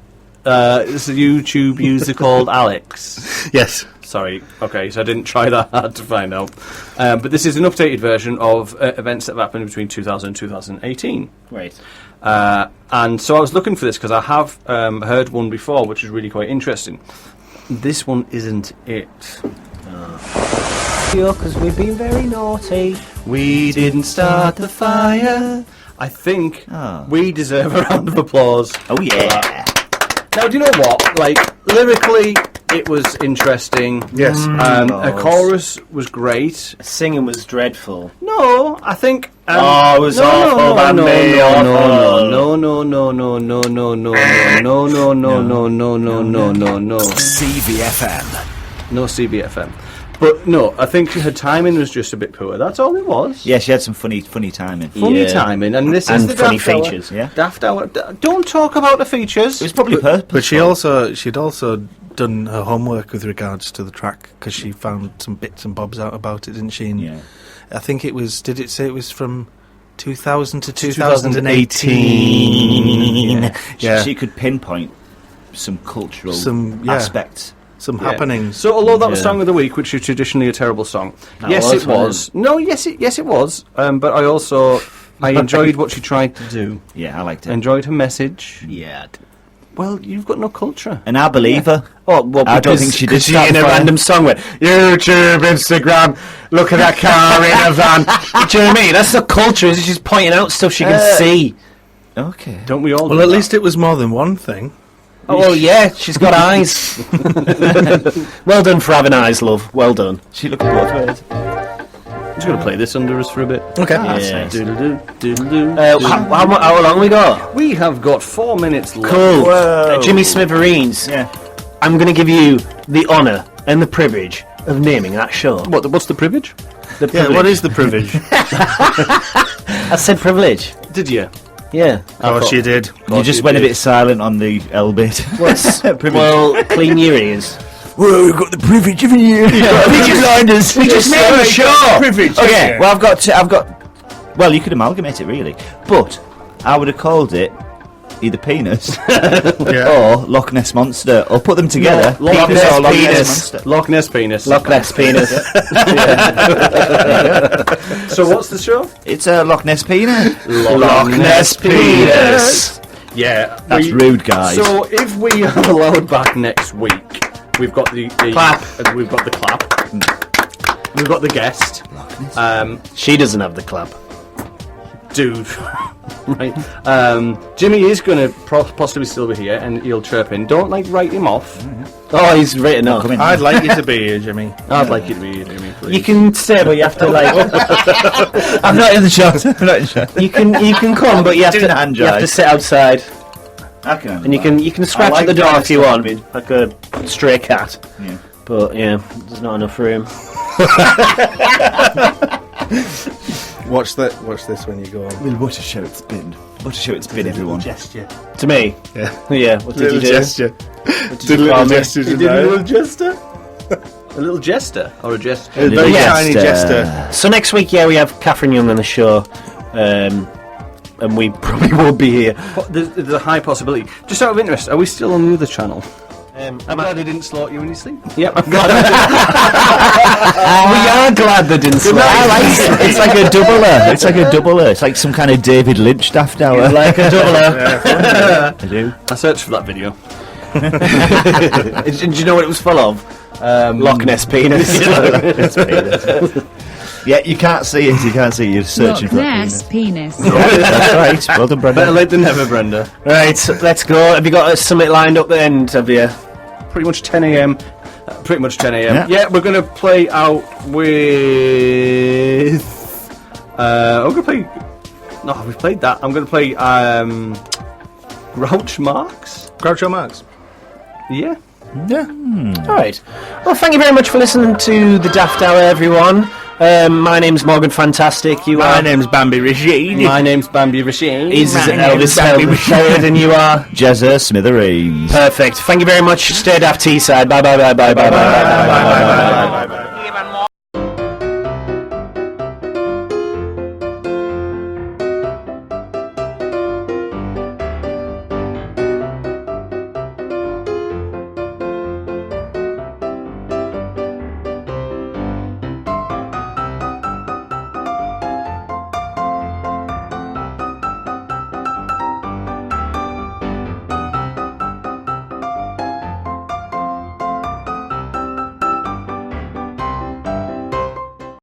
It's a YouTube user called Alex. Yes. Sorry. Okay, so I didn't try that hard to find out. But this is an updated version of events that have happened between 2000 and 2018. Right. And so I was looking for this because I have heard one before, which is really quite interesting. This one isn't it. Because we've been very naughty. We didn't start the fire. I think we deserve a round of applause. Oh, yeah. Now, do you know what? Like, lyrically, it was interesting. Yes. A chorus was great. Singing was dreadful. No, I think... it was awful, no, Bambi, awful. No. CVFM. No CVFM. But no, I think her timing was just a bit poor. That's all it was. Yeah, she had some funny timing. Funny timing, and this is the funny Daft Hour. features. Yeah. Daft Hour. Don't talk about the features. It was probably purposeful. But she'd also done her homework with regards to the track, because she found some bits and bobs out about it, didn't she? And Yeah. I think it was. Did it say it was from 2000 to 2018? Yeah. She could pinpoint some cultural Some aspects. Some happenings. So, although that was Song of the Week, which is traditionally a terrible song, yes, it was. No, yes, it was. But I enjoyed what she tried to do. Yeah, I liked it. Enjoyed her message. Yeah. Well, you've got no culture. And I believe her. Oh, well, I don't think she did she start in the a fire. random song with YouTube, Instagram, look at that car in a van. Do you know what I mean? That's the culture, is she's pointing out stuff she can see. Okay. Don't we all? Well, at least it was more than one thing. Oh, well, yeah, she's got eyes. Well done for having eyes, love. Well done. She looked both ways. I'm just going to play this under us for a bit. Okay. Yeah. Doodle-doo, doodle-doo, How long we got? We have got 4 minutes left. Cool. Jimmy Smithereens. Yeah. I'm going to give you the honour and the privilege of naming that show. What's the privilege? The Yeah, what is the privilege? I said privilege. Did you? Yeah. Of course you did. You just went a bit silent on the L bit. Well, clean your ears. Well, we've got the privilege, haven't you? We just made the show. Privilege. Okay, well, Well, you could amalgamate it, really. But I would have called it either penis or Loch Ness Monster, or put them together. Loch Ness penis. Monster. Loch Ness penis. Loch Ness penis. So what's the show? It's a Loch Ness penis. Loch Ness penis. Yeah, That's rude, guys. So if we are allowed back next week, we've got the clap. We've got the clap. We've got the guest. She doesn't have the clap. Dude. Right. Jimmy is going to possibly still be here, and he'll chirp in. Don't write him off. Oh, he's written off. I'd like you to be here, Jimmy. I'd like you to be here, Jimmy. Please. You can stay, but you have to I'm not in the shot. I'm not in the shot. You can come, but you have Doing to. a hand You have jive. to sit outside, I can. and you can scratch at the door if you want, like a stray cat. Yeah. But yeah, there's not enough room. Watch this when you go on. Well, what a show it's been. What a show it's been, everyone. Gesture. To me, Yeah. yeah. What did you do? gesture. What did Did you a call little me? gesture He did a little jester? A little jester? Or a jester? A very Yes. tiny jester. So next week, yeah, we have Catherine Young on the show, and we probably won't be here. There's a high possibility. Just out of interest, are we still on the other channel? I'm glad I didn't slaughter you in your sleep. Yep, I'm glad. We are glad they didn't slaughter. I like it. It's like a doubler. It's like a doubler. It's like some kind of David Lynch Daft Hour. Like a doubler. I do. I searched for that video. Do you know what it was full of? Loch Ness penis. Yeah, you can't see it. You can't see it. You're searching Loch for that Ness penis. That's right. Well done, Brenda. Better late than never, Brenda. Right, so let's go. Have you got something lined up then, have you? Pretty much 10 a.m. Pretty much 10 a.m. Yeah. We're going to play out with... I'm going to play... No, we've played that. I'm going to play Grouch Marx. Groucho Marx. Yeah. Yeah. All right. Well, thank you very much for listening to the Daft Hour, everyone. My name's Morgan Fantastic. My name's Bambi Rashid. My name's Bambi Rashid. Is Elvis Howard, and you are Jezza Smithereens. perfect. Thank you very much. Stay Daft Teesside. Bye bye bye bye bye bye bye bye bye bye bye bye.